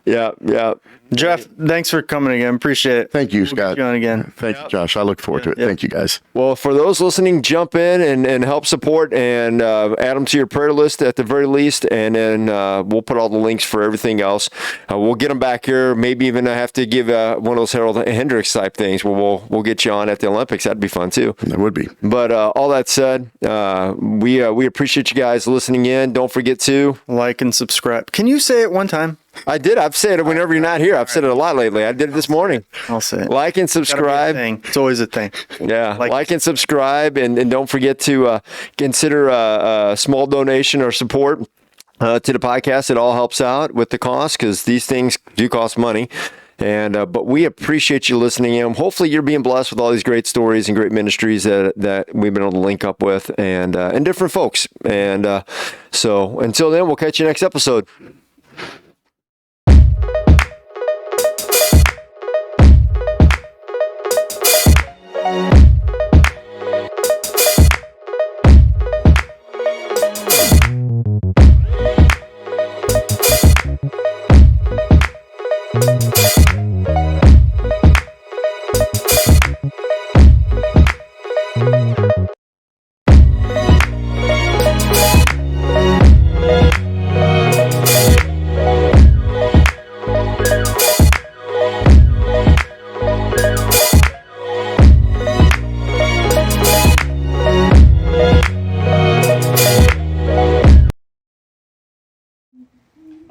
Yeah. Jeff, thanks for coming again. Appreciate it. Thank you, We'll get Scott. you on again. Thank you, Josh. I look forward to it. Yeah. Thank you, guys. Well, for those listening, jump in and help support and add them to your prayer list at the very least. And then we'll put all the links for everything else. We'll get them back here. Maybe even I have to give one of those Harold Hendricks type things where we'll get you on at the Olympics. That'd be fun too. That would be. But all that said, we appreciate you guys listening in. Don't forget to. Like and subscribe. Can you say it one time? I did. I've said it whenever you're not here. I've said it a lot lately. I did it this morning. I'll say it. Like and Gotta be a subscribe. thing. It's always a thing. Yeah, Like- like and subscribe, and don't forget to consider a small donation or support to the podcast. It all helps out with the cost because these things do cost money. And but we appreciate you listening in. Hopefully, you're being blessed with all these great stories and great ministries that we've been able to link up with, and different folks. And so until then, we'll catch you next episode.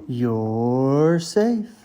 You're safe.